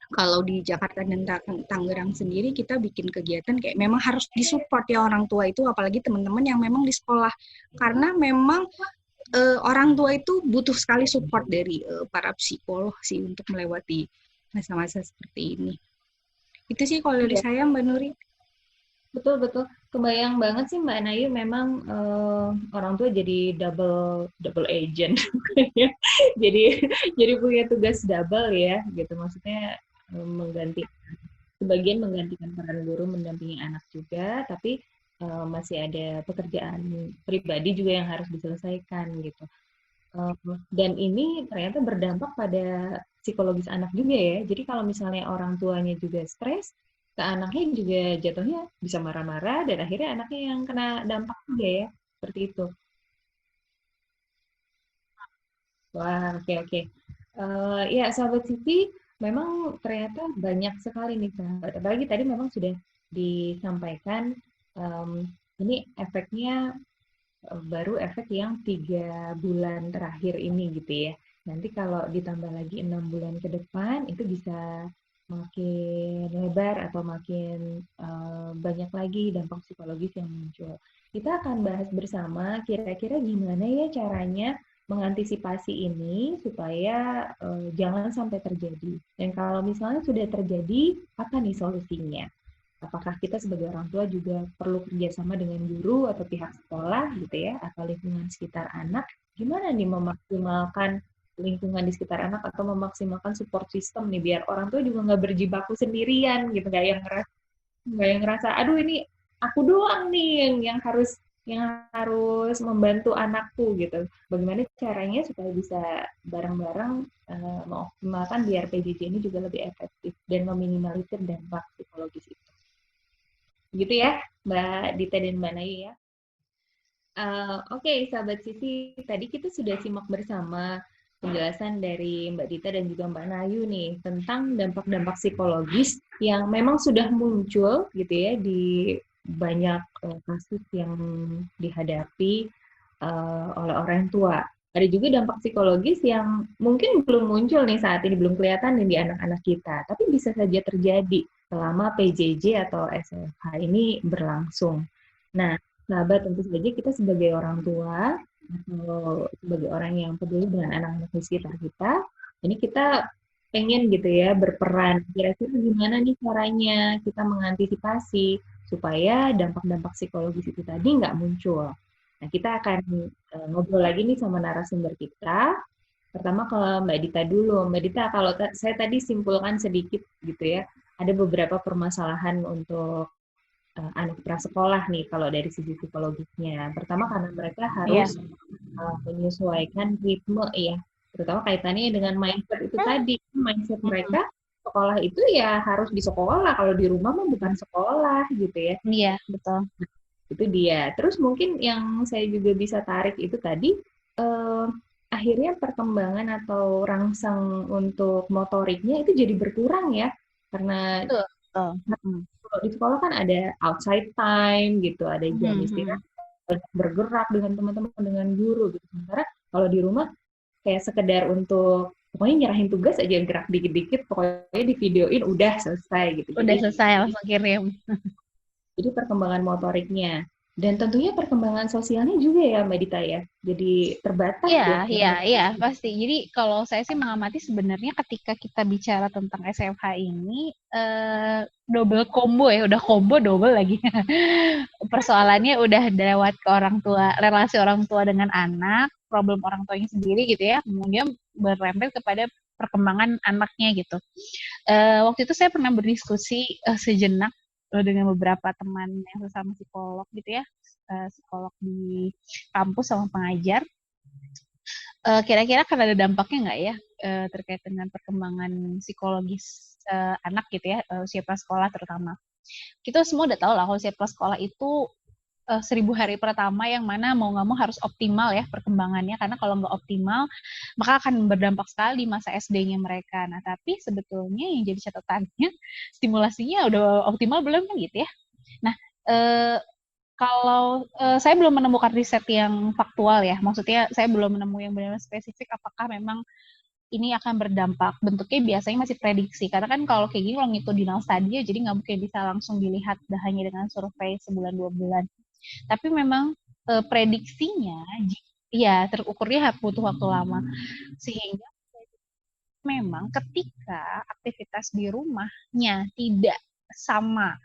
kalau di Jakarta dan Tangerang sendiri kita bikin kegiatan kayak memang harus disupport ya orang tua itu, apalagi teman-teman yang memang di sekolah, karena memang orang tua itu butuh sekali support dari para psikolog sih untuk melewati masa-masa seperti ini. Itu sih kalau dari saya, Mbak Nuri. Betul. Kebayang banget sih Mbak Nayu, memang orang tua jadi double agent. jadi punya tugas double ya, gitu. Maksudnya sebagian menggantikan peran guru mendampingi anak juga, tapi masih ada pekerjaan pribadi juga yang harus diselesaikan gitu. Dan ini ternyata berdampak pada psikologis anak juga ya. Jadi kalau misalnya orang tuanya juga stres, ke anaknya juga jatuhnya bisa marah-marah, dan akhirnya anaknya yang kena dampak juga ya, seperti itu. Wah, oke. Ya, sahabat Siti, memang ternyata banyak sekali nih sahabat. Apalagi tadi memang sudah disampaikan, ini efeknya baru efek yang 3 bulan terakhir ini gitu ya. Nanti kalau ditambah lagi 6 bulan ke depan, itu bisa makin lebar atau makin banyak lagi dampak psikologis yang muncul. Kita akan bahas bersama kira-kira gimana ya caranya mengantisipasi ini supaya jangan sampai terjadi. Dan kalau misalnya sudah terjadi, apa nih solusinya? Apakah kita sebagai orang tua juga perlu kerjasama dengan guru atau pihak sekolah gitu ya, atau lingkungan sekitar anak? Gimana nih memaksimalkan lingkungan di sekitar anak atau memaksimalkan support system nih biar orang tua juga nggak berjibaku sendirian gitu, nggak yang ngerasa aduh ini aku doang nih yang harus membantu anakku gitu. Bagaimana caranya supaya bisa bareng-bareng mengoptimalkan biar PJJ ini juga lebih efektif dan meminimalisir dampak psikologis itu. Gitu ya, Mbak Dita dan Mbak Nayu ya. Oke, sahabat Sisi, tadi kita sudah simak bersama penjelasan dari Mbak Dita dan juga Mbak Nayu nih tentang dampak-dampak psikologis yang memang sudah muncul gitu ya di banyak kasus yang dihadapi oleh orang tua. Ada juga dampak psikologis yang mungkin belum muncul nih saat ini, belum kelihatan nih di anak-anak kita, tapi bisa saja terjadi selama PJJ atau SFH ini berlangsung. Nah, sahabat, tentu saja kita sebagai orang tua atau sebagai orang yang peduli dengan anak-anak di sekitar kita, ini kita pengen gitu ya berperan. Kira-kira gimana nih caranya kita mengantisipasi supaya dampak-dampak psikologis itu tadi nggak muncul. Nah, kita akan ngobrol lagi nih sama narasumber kita. Pertama kalau Mbak Dita dulu. Mbak Dita, kalau saya tadi simpulkan sedikit gitu ya, ada beberapa permasalahan untuk anak prasekolah nih kalau dari sisi psikologisnya. Pertama karena mereka harus menyesuaikan ritme ya, terutama kaitannya dengan mindset itu tadi. Mindset mereka sekolah itu ya harus di sekolah, kalau di rumah mah bukan sekolah gitu ya. Iya, betul. Itu dia. Terus mungkin yang saya juga bisa tarik itu tadi, akhirnya perkembangan atau rangsang untuk motoriknya itu jadi berkurang ya, karena kalau di sekolah kan ada outside time gitu, ada jam istirahat, bergerak dengan teman-teman, dengan guru gitu. Sementara kalau di rumah kayak sekedar untuk pokoknya nyerahin tugas aja, gerak dikit-dikit, pokoknya di videoin udah selesai gitu. Udah selesai langsung kirim. Jadi perkembangan motoriknya. Dan tentunya perkembangan sosialnya juga ya Mbak Dita ya. Jadi terbatas ya. Iya, pasti. Jadi kalau saya sih mengamati sebenarnya ketika kita bicara tentang SFH ini double combo ya, udah combo double lagi. Persoalannya udah lewat ke orang tua, relasi orang tua dengan anak, problem orang tuanya sendiri gitu ya, kemudian berempel kepada perkembangan anaknya gitu. Waktu itu saya pernah berdiskusi sejenak dengan beberapa teman yang sesama psikolog gitu ya, psikolog di kampus sama pengajar. Kira-kira akan ada dampaknya nggak ya terkait dengan perkembangan psikologis anak gitu ya, usia prasekolah terutama. Kita semua udah tahu lah kalau usia prasekolah itu 1000 hari pertama yang mana mau nggak mau harus optimal ya perkembangannya, karena kalau nggak optimal maka akan berdampak sekali di masa SD-nya mereka. Nah, tapi sebetulnya yang jadi catatannya stimulasinya udah optimal belum kan gitu ya. Nah, kalau saya belum menemukan riset yang faktual ya, maksudnya saya belum menemukan yang benar-benar spesifik apakah memang ini akan berdampak. Bentuknya biasanya masih prediksi, karena kan kalau kayak gini kalau ngitudinal study jadi nggak mungkin bisa langsung dilihat hanya dengan survei sebulan 2 bulan. Tapi memang prediksinya ya terukurnya butuh waktu lama, sehingga memang ketika aktivitas di rumahnya tidak sama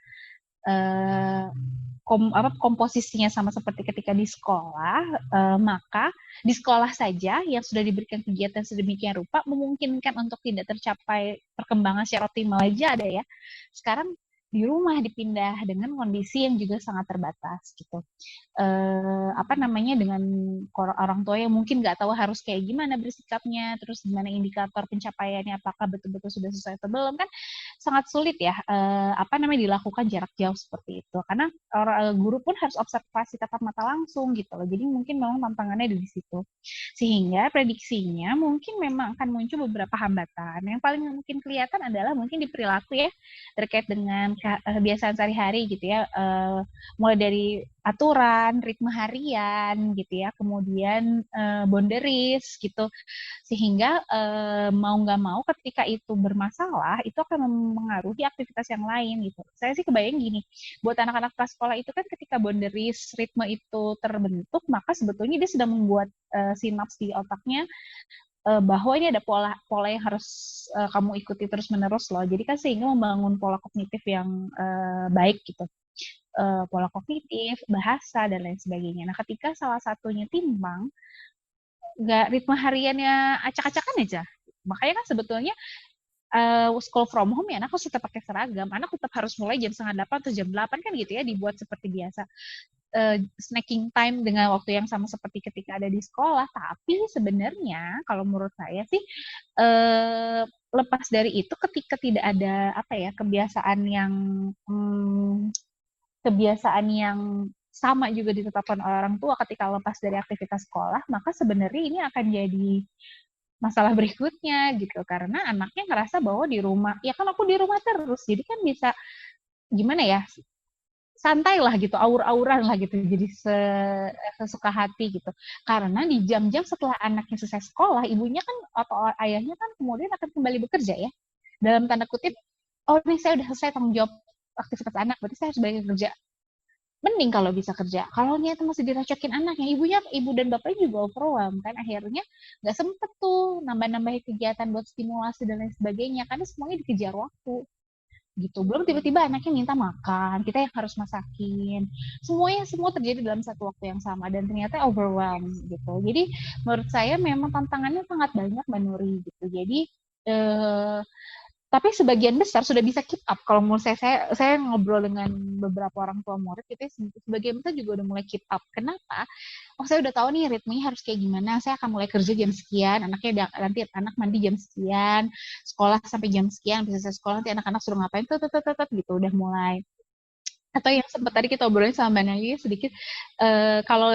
komposisinya sama seperti ketika di sekolah, maka di sekolah saja yang sudah diberikan kegiatan sedemikian rupa memungkinkan untuk tidak tercapai perkembangan secara optimal aja ada ya. Sekarang di rumah dipindah dengan kondisi yang juga sangat terbatas gitu. Dengan orang tua yang mungkin nggak tahu harus kayak gimana bersikapnya, terus gimana indikator pencapaiannya, apakah betul-betul sudah sesuai atau belum, kan sangat sulit ya dilakukan jarak jauh seperti itu, karena guru pun harus observasi tatap mata langsung gitu loh. Jadi mungkin memang tantangannya di situ, sehingga prediksinya mungkin memang akan muncul beberapa hambatan. Yang paling mungkin kelihatan adalah mungkin di perilaku ya, terkait dengan kebiasaan sehari-hari gitu ya, mulai dari aturan, ritme harian gitu ya, kemudian boundaries gitu, sehingga mau nggak mau ketika itu bermasalah itu akan mempengaruhi aktivitas yang lain gitu. Saya sih kebayang gini, buat anak-anak prasekolah itu kan ketika boundaries, ritme itu terbentuk, maka sebetulnya dia sudah membuat sinaps di otaknya bahwa ini ada pola yang harus kamu ikuti terus-menerus loh. Jadi kan sehingga membangun pola kognitif yang baik gitu. Pola kognitif, bahasa, dan lain sebagainya. Nah, ketika salah satunya timbang, nggak ritme hariannya acak-acakan aja. Makanya kan sebetulnya school from home ya anak harus tetap pakai seragam. Anak tetap harus mulai jam 7:30 atau jam 8 kan gitu ya, dibuat seperti biasa. Snacking time dengan waktu yang sama seperti ketika ada di sekolah. Tapi sebenarnya kalau menurut saya sih lepas dari itu ketika tidak ada kebiasaan yang sama juga ditetapkan oleh orang tua ketika lepas dari aktivitas sekolah, maka sebenarnya ini akan jadi masalah berikutnya gitu, karena anaknya ngerasa bahwa di rumah, ya kan aku di rumah terus, jadi kan bisa gimana ya, santai lah gitu, aur-auran lah gitu, jadi sesuka hati gitu. Karena di jam-jam setelah anaknya selesai sekolah, ibunya kan atau ayahnya kan kemudian akan kembali bekerja ya, dalam tanda kutip, oh ini saya udah selesai tanggung jawab aktivitas anak, berarti saya harus balik kerja. Mending kalau bisa kerja. Kalau niatnya masih diracokin anaknya, ibu dan bapaknya juga overwhelmed kan, akhirnya nggak sempet tuh nambah-nambahin kegiatan buat stimulasi dan lain sebagainya, karena semuanya dikejar waktu gitu. Belum tiba-tiba anaknya minta makan, kita yang harus masakin. Semua terjadi dalam satu waktu yang sama dan ternyata overwhelmed gitu. Jadi menurut saya memang tantangannya sangat banyak Mbak Nuri gitu. Jadi tapi sebagian besar sudah bisa keep up. Kalau menurut saya ngobrol dengan beberapa orang tua murid, itu sebagian besar juga udah mulai keep up. Kenapa? Oh, saya udah tahu nih ritmenya harus kayak gimana. Saya akan mulai kerja jam sekian, nanti anak mandi jam sekian, sekolah sampai jam sekian, bisa selesai sekolah nanti anak-anak suruh ngapain, gitu udah mulai. Atau yang sempat tadi kita obrolin sama Mbak Naya sedikit, kalau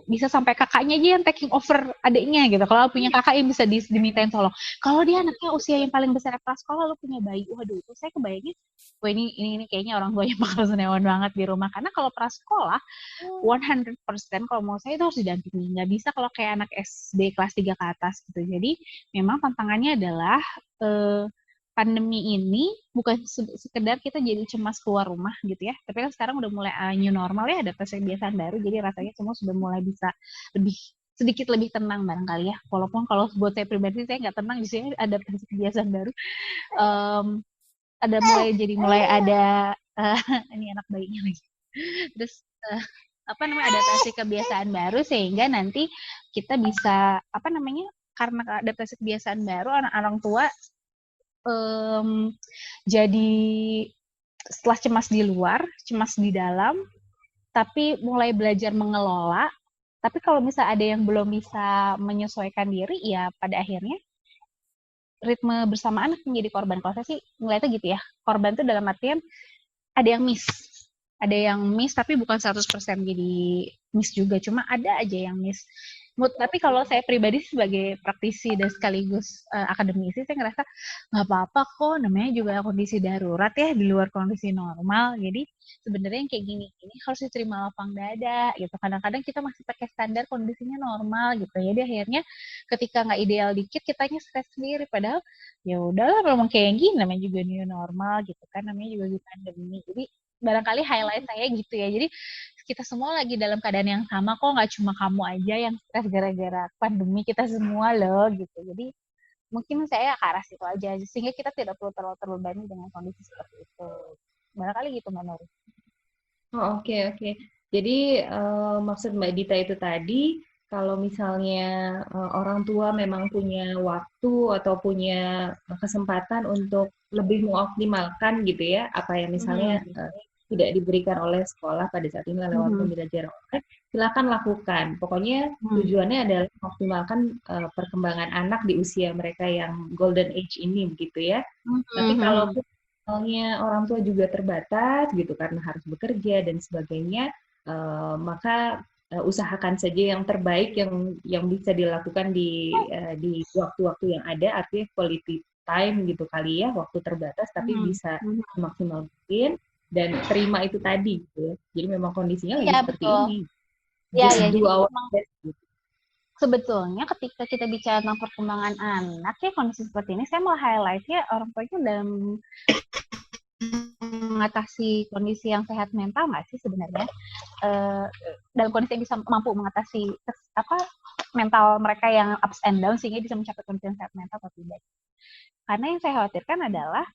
bisa sampai kakaknya aja yang taking over adiknya gitu. Kalau punya kakak yang bisa dimintain tolong. Kalau dia anaknya usia yang paling besar prasekolah, lu punya bayi, waduh itu saya kebayangin, wah ini kayaknya orang tuanya bakal senewan banget di rumah. Karena kalau prasekolah, 100% kalau mau saya itu harus didampingi. Nggak bisa kalau kayak anak SD kelas 3 ke atas gitu. Jadi memang tantangannya adalah pandemi ini bukan sekedar kita jadi cemas keluar rumah gitu ya, tapi kan sekarang udah mulai new normal ya, adaptasi kebiasaan baru, jadi rasanya semua sudah mulai bisa sedikit lebih tenang barangkali ya, walaupun kalau buat saya pribadi saya nggak tenang di sini, adaptasi kebiasaan baru, mulai ada ini anak bayinya lagi, terus adaptasi kebiasaan baru sehingga nanti kita bisa karena adaptasi kebiasaan baru orang tua jadi setelah cemas di luar, cemas di dalam, tapi mulai belajar mengelola. Tapi kalau misalnya ada yang belum bisa menyesuaikan diri, ya pada akhirnya ritme bersama anak menjadi korban. Kalau saya sih ngeliatnya gitu ya, korban itu dalam artian ada yang miss. Ada yang miss, tapi bukan 100% jadi miss juga, cuma ada aja yang miss. Tapi kalau saya pribadi sebagai praktisi dan sekaligus akademisi, saya ngerasa nggak apa-apa kok, namanya juga kondisi darurat ya, di luar kondisi normal. Jadi sebenarnya yang kayak gini harus diterima lapang dada gitu. Kadang-kadang kita masih pakai standar kondisinya normal gitu. Jadi akhirnya ketika nggak ideal dikit, kitanya stres sendiri. Padahal ya udahlah, memang kayak gini, namanya juga new normal gitu kan, namanya juga pandemi. Jadi barangkali highlight saya gitu ya. Jadi kita semua lagi dalam keadaan yang sama kok, nggak cuma kamu aja yang stres gara-gara pandemi, kita semua loh gitu. Jadi mungkin saya ke arah situ aja, sehingga kita tidak perlu terlalu terbebani dengan kondisi seperti itu. Barangkali gitu Mbak Nuri. Oh, oke. Jadi maksud Mbak Dita itu tadi, kalau misalnya orang tua memang punya waktu atau punya kesempatan untuk lebih mengoptimalkan gitu ya, apa yang misalnya tidak diberikan oleh sekolah pada saat ini lewat pembelajaran online, silakan lakukan. Pokoknya tujuannya adalah mengoptimalkan perkembangan anak di usia mereka yang golden age ini begitu ya. Tapi kalau misalnya orang tua juga terbatas gitu karena harus bekerja dan sebagainya, maka usahakan saja yang terbaik yang bisa dilakukan di waktu-waktu yang ada, artinya quality time gitu kali ya, waktu terbatas tapi bisa maksimal mungkin. dan terima itu tadi gitu ya. Jadi memang kondisinya lagi Iya, seperti betul. ini. Ya, Just ya, do jadi our memang best gitu. sebetulnya ketika kita bicara tentang perkembangan anak ya kondisi seperti ini, saya mau highlight-nya orang tua itu dalam mengatasi kondisi yang sehat mental nggak sih sebenarnya? Dalam kondisi yang bisa mampu mengatasi mental mereka yang ups and down sehingga bisa mencapai kondisi yang sehat mental atau tidak. Karena yang saya khawatirkan adalah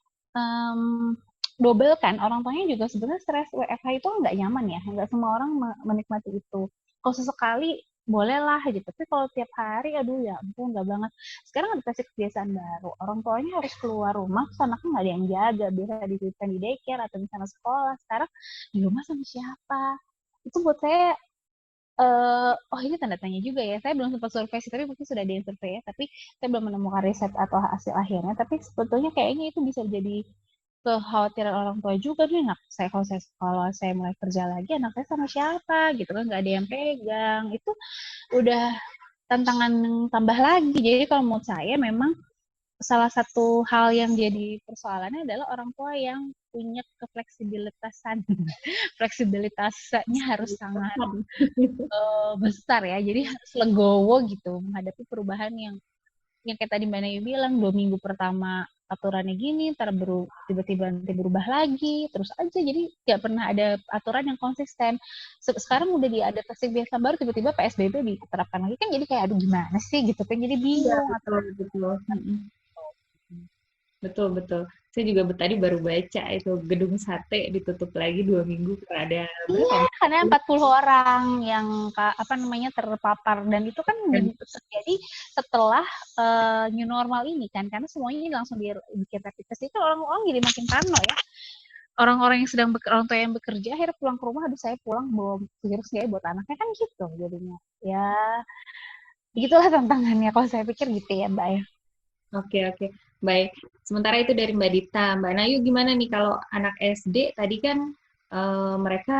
double kan orang tuanya juga sebenarnya stres WFH itu nggak nyaman ya, nggak semua orang menikmati itu. Kalau sesekali bolehlah gitu, tapi kalau tiap hari aduh ya ampun nggak banget. Sekarang ada kasih kebiasaan baru, orang tuanya harus keluar rumah terus anaknya nggak ada yang jaga, biasa dititipkan di daycare atau misalnya sekolah, sekarang di rumah sama siapa. Itu buat saya oh ini tanda tanya juga ya. Saya belum sempat survei sih, tapi mungkin sudah ada yang survei ya. Tapi saya belum menemukan riset atau hasil akhirnya. Tapi sebetulnya kayaknya itu bisa jadi kekhawatiran orang tua juga nih. Kalau saya mulai kerja lagi, anak saya sama siapa gitu kan, nggak ada yang pegang. Itu udah tantangan tambah lagi. Jadi kalau menurut saya memang salah satu hal yang jadi persoalannya adalah orang tua yang punya kefleksibilitasan. Fleksibilitasnya harus sangat besar ya, jadi harus legowo gitu menghadapi perubahan yang kayak tadi Mbak Nayu bilang 2 minggu pertama aturannya gini, tiba-tiba nanti berubah lagi, terus aja jadi nggak pernah ada aturan yang konsisten. Sekarang udah diadaptasi biasa baru, tiba-tiba PSBB diterapkan lagi kan jadi kayak aduh gimana sih gitu kan, jadi bingung aturan. Betul. Betul. Saya juga tadi baru baca itu gedung sate ditutup lagi 2 minggu karena ada berapa? Iya, karena 40 orang yang terpapar dan itu kan terjadi setelah new normal ini kan, karena semuanya ini langsung bikin rapid test, itu orang-orang jadi makin parno ya. Orang-orang yang orang tua yang bekerja akhirnya pulang ke rumah, aduh saya pulang bawa virus ya buat anaknya kan gitu jadinya. Ya, begitulah tantangannya kalau saya pikir gitu ya Mbak ya. Oke. Baik. Sementara itu dari Mbak Dita. Mbak Nayu gimana nih kalau anak SD tadi kan mereka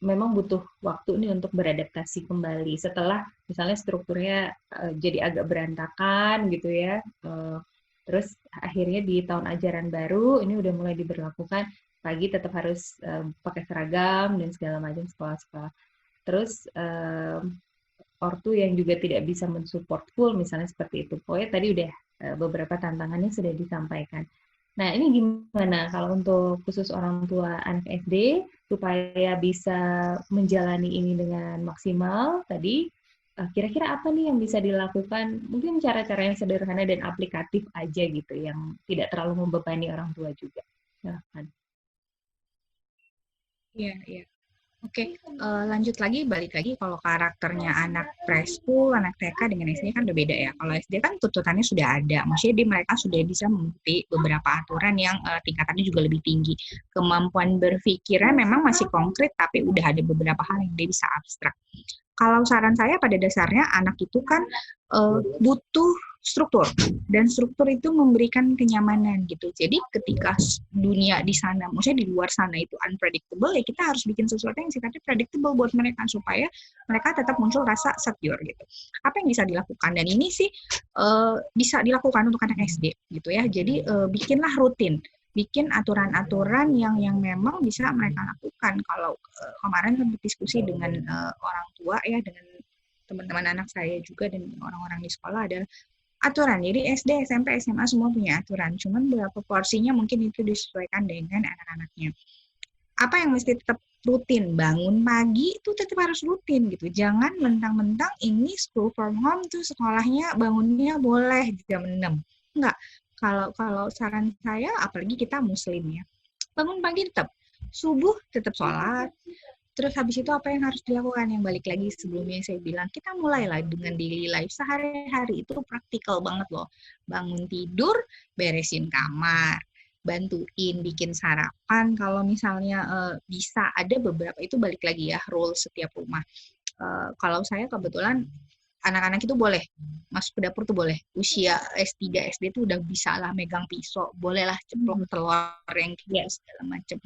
memang butuh waktu nih untuk beradaptasi kembali setelah misalnya strukturnya jadi agak berantakan gitu ya. Terus akhirnya di tahun ajaran baru ini udah mulai diberlakukan pagi tetap harus pakai seragam dan segala macam sekolah-sekolah. Terus ortu yang juga tidak bisa mensupport full misalnya seperti itu. Pokoknya tadi udah beberapa tantangannya sudah disampaikan. Nah, ini gimana kalau untuk khusus orang tua anak SD supaya bisa menjalani ini dengan maksimal tadi, kira-kira apa nih yang bisa dilakukan? Mungkin cara-cara yang sederhana dan aplikatif aja gitu, yang tidak terlalu membebani orang tua juga. Silahkan. Iya. Oke, lanjut lagi, balik lagi kalau karakternya anak preschool, anak TK dengan SD kan udah beda ya. Kalau SD kan tuntutannya sudah ada, maksudnya mereka sudah bisa mengikuti beberapa aturan yang tingkatannya juga lebih tinggi. Kemampuan berpikirnya memang masih konkret, tapi udah ada beberapa hal yang dia bisa abstrak. Kalau saran saya pada dasarnya anak itu kan butuh struktur, dan struktur itu memberikan kenyamanan gitu. Jadi ketika dunia di sana, maksudnya di luar sana itu unpredictable, ya kita harus bikin sesuatu yang sifatnya predictable buat mereka supaya mereka tetap muncul rasa secure gitu. Apa yang bisa dilakukan? Dan ini sih bisa dilakukan untuk anak SD gitu ya. Jadi bikinlah rutin, bikin aturan-aturan yang memang bisa mereka lakukan. Kalau kemarin sempat diskusi dengan orang tua ya, dengan teman-teman anak saya juga dan orang-orang di sekolah, ada aturan. Jadi SD, SMP, SMA semua punya aturan. Cuman berapa porsinya mungkin itu disesuaikan dengan anak-anaknya. Apa yang mesti tetap rutin? Bangun pagi itu tetap harus rutin gitu. Jangan mentang-mentang ini school from home tuh sekolahnya bangunnya boleh jam 6. Enggak. Kalau saran saya, apalagi kita muslim ya, bangun pagi tetap. Subuh tetap sholat. Terus habis itu apa yang harus dilakukan? Yang balik lagi sebelumnya saya bilang, kita mulailah dengan daily life. Sehari-hari itu praktikal banget loh. Bangun tidur, beresin kamar, bantuin bikin sarapan. Kalau misalnya bisa, ada beberapa, itu balik lagi ya, rule setiap rumah. Kalau saya kebetulan anak-anak itu boleh masuk ke dapur tuh boleh. Usia S3 SD tuh udah bisa lah megang pisau, bolehlah ceplok telur yang gitu segala macam.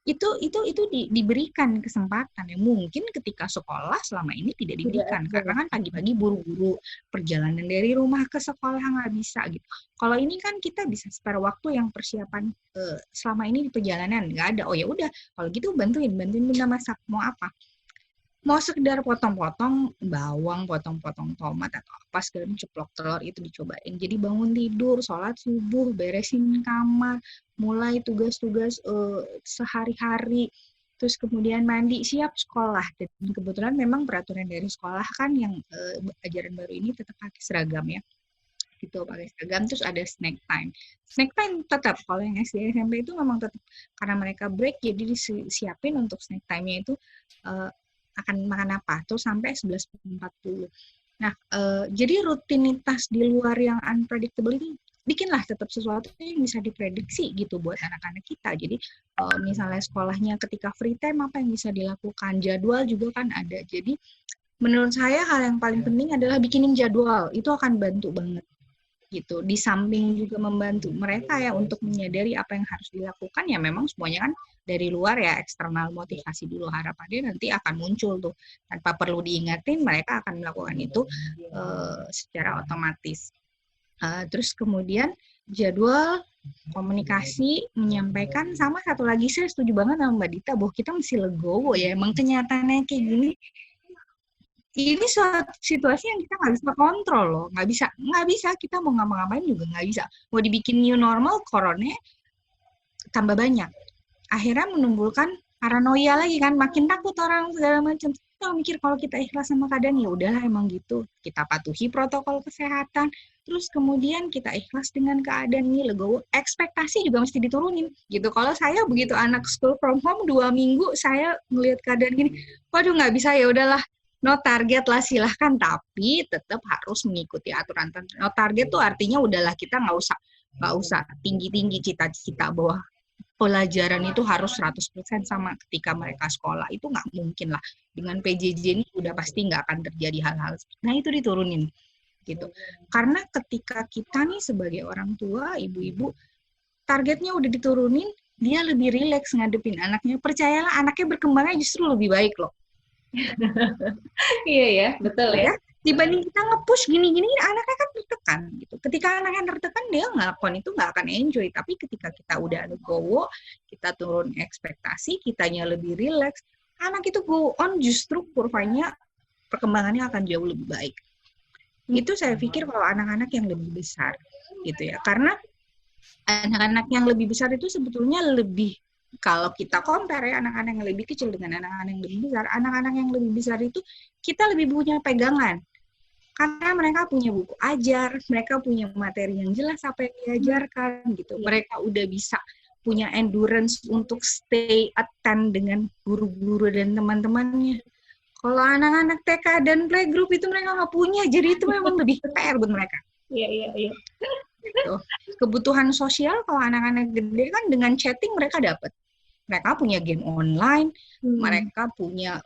Itu diberikan kesempatan ya. Mungkin ketika sekolah selama ini tidak diberikan karena kan pagi-pagi buru-buru perjalanan dari rumah ke sekolah nggak bisa gitu. Kalau ini kan kita bisa spare waktu yang persiapan selama ini di perjalanan nggak ada. Oh ya udah, kalau gitu bantuin Bunda masak mau apa? Mau sekedar potong-potong bawang, potong-potong tomat atau apa segala ceplok telur itu dicobain. Jadi bangun tidur, sholat subuh, beresin kamar, mulai tugas-tugas sehari-hari, terus kemudian mandi, siap sekolah. Dan kebetulan memang peraturan dari sekolah kan yang ajaran baru ini tetap pakai seragam ya. Gitu pakai seragam, terus ada snack time tetap. Kalau yang SD SMP itu memang tetap karena mereka break, jadi disiapin untuk snack time-nya itu akan makan apa tuh sampai 11.40. Nah, jadi rutinitas di luar yang unpredictable itu bikinlah tetap sesuatu yang bisa diprediksi gitu buat anak-anak kita. Jadi misalnya sekolahnya ketika free time apa yang bisa dilakukan, jadwal juga kan ada. Jadi menurut saya hal yang paling penting adalah bikinin jadwal, itu akan bantu banget gitu. Di samping juga membantu mereka ya untuk menyadari apa yang harus dilakukan, ya memang semuanya kan dari luar ya, eksternal motivasi dulu, harapannya nanti akan muncul tuh tanpa perlu diingatin, mereka akan melakukan itu secara otomatis. Terus kemudian jadwal, komunikasi, menyampaikan, sama satu lagi saya setuju banget sama Mbak Dita bahwa kita mesti legowo ya, emang kenyataannya kayak gini. Ini suatu situasi yang kita nggak bisa kontrol loh, nggak bisa kita mau ngapa-ngapain juga nggak bisa. Mau dibikin new normal, corona tambah banyak, akhirnya menimbulkan paranoia lagi kan, makin takut orang segala macam. Kita mikir kalau kita ikhlas sama keadaan, ya udahlah emang gitu, kita patuhi protokol kesehatan, terus kemudian kita ikhlas dengan keadaan ini, legowo. Ekspektasi juga mesti diturunin gitu. Kalau saya begitu anak school from home 2 minggu, saya ngelihat keadaan gini, waduh nggak bisa, ya udahlah. No target lah, silahkan, tapi tetap harus mengikuti aturan. No target tuh artinya udahlah kita nggak usah tinggi-tinggi cita-cita bahwa pelajaran itu harus 100% sama ketika mereka sekolah. Itu nggak mungkin lah. Dengan PJJ ini udah pasti nggak akan terjadi hal-hal. Nah itu diturunin gitu. Karena ketika kita nih sebagai orang tua, ibu-ibu, targetnya udah diturunin, dia lebih rileks ngadepin anaknya. Percayalah anaknya berkembangnya justru lebih baik loh. Iya ya, betul ya. Dibanding kita nge-push gini-gini, anaknya kan tertekan gitu. Ketika anaknya tertekan, dia ngelakuin itu nggak akan enjoy. Tapi ketika kita udah legowo, kita turun ekspektasi, kitanya lebih rileks, anak itu go on, justru kurvanya perkembangannya akan jauh lebih baik. Itu saya pikir kalau anak-anak yang lebih besar gitu ya. Karena anak-anak yang lebih besar itu sebetulnya lebih, kalau kita compare ya, anak-anak yang lebih kecil dengan anak-anak yang lebih besar, anak-anak yang lebih besar itu kita lebih punya pegangan. Karena mereka punya buku ajar, mereka punya materi yang jelas apa yang diajarkan gitu. Mereka udah bisa punya endurance untuk stay attend dengan guru-guru dan teman-temannya. Kalau anak-anak TK dan playgroup itu mereka nggak punya, jadi itu memang lebih PR buat mereka. Iya. Gitu. Kebutuhan sosial kalau anak-anak gede kan dengan chatting mereka dapat. Mereka punya game online, mereka punya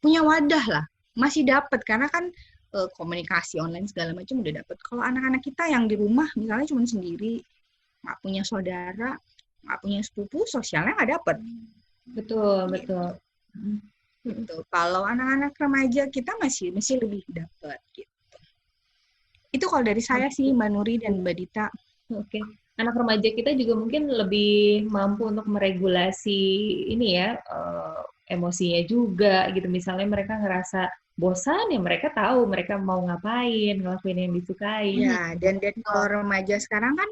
wadah lah, masih dapat karena kan komunikasi online segala macam udah dapat. Kalau anak-anak kita yang di rumah misalnya cuma sendiri, nggak punya saudara, nggak punya sepupu, sosialnya nggak dapat. Betul. Gitu. Kalau anak-anak remaja kita masih lebih dapat gitu. Itu kalau dari saya sih, Mbak Nuri dan Mbak Dita. Oke. Anak remaja kita juga mungkin lebih mampu untuk meregulasi ini ya, emosinya juga gitu. Misalnya mereka ngerasa bosan, ya mereka tahu mereka mau ngapain, ngelakuin yang disukai. Ya, dan kalau remaja sekarang kan,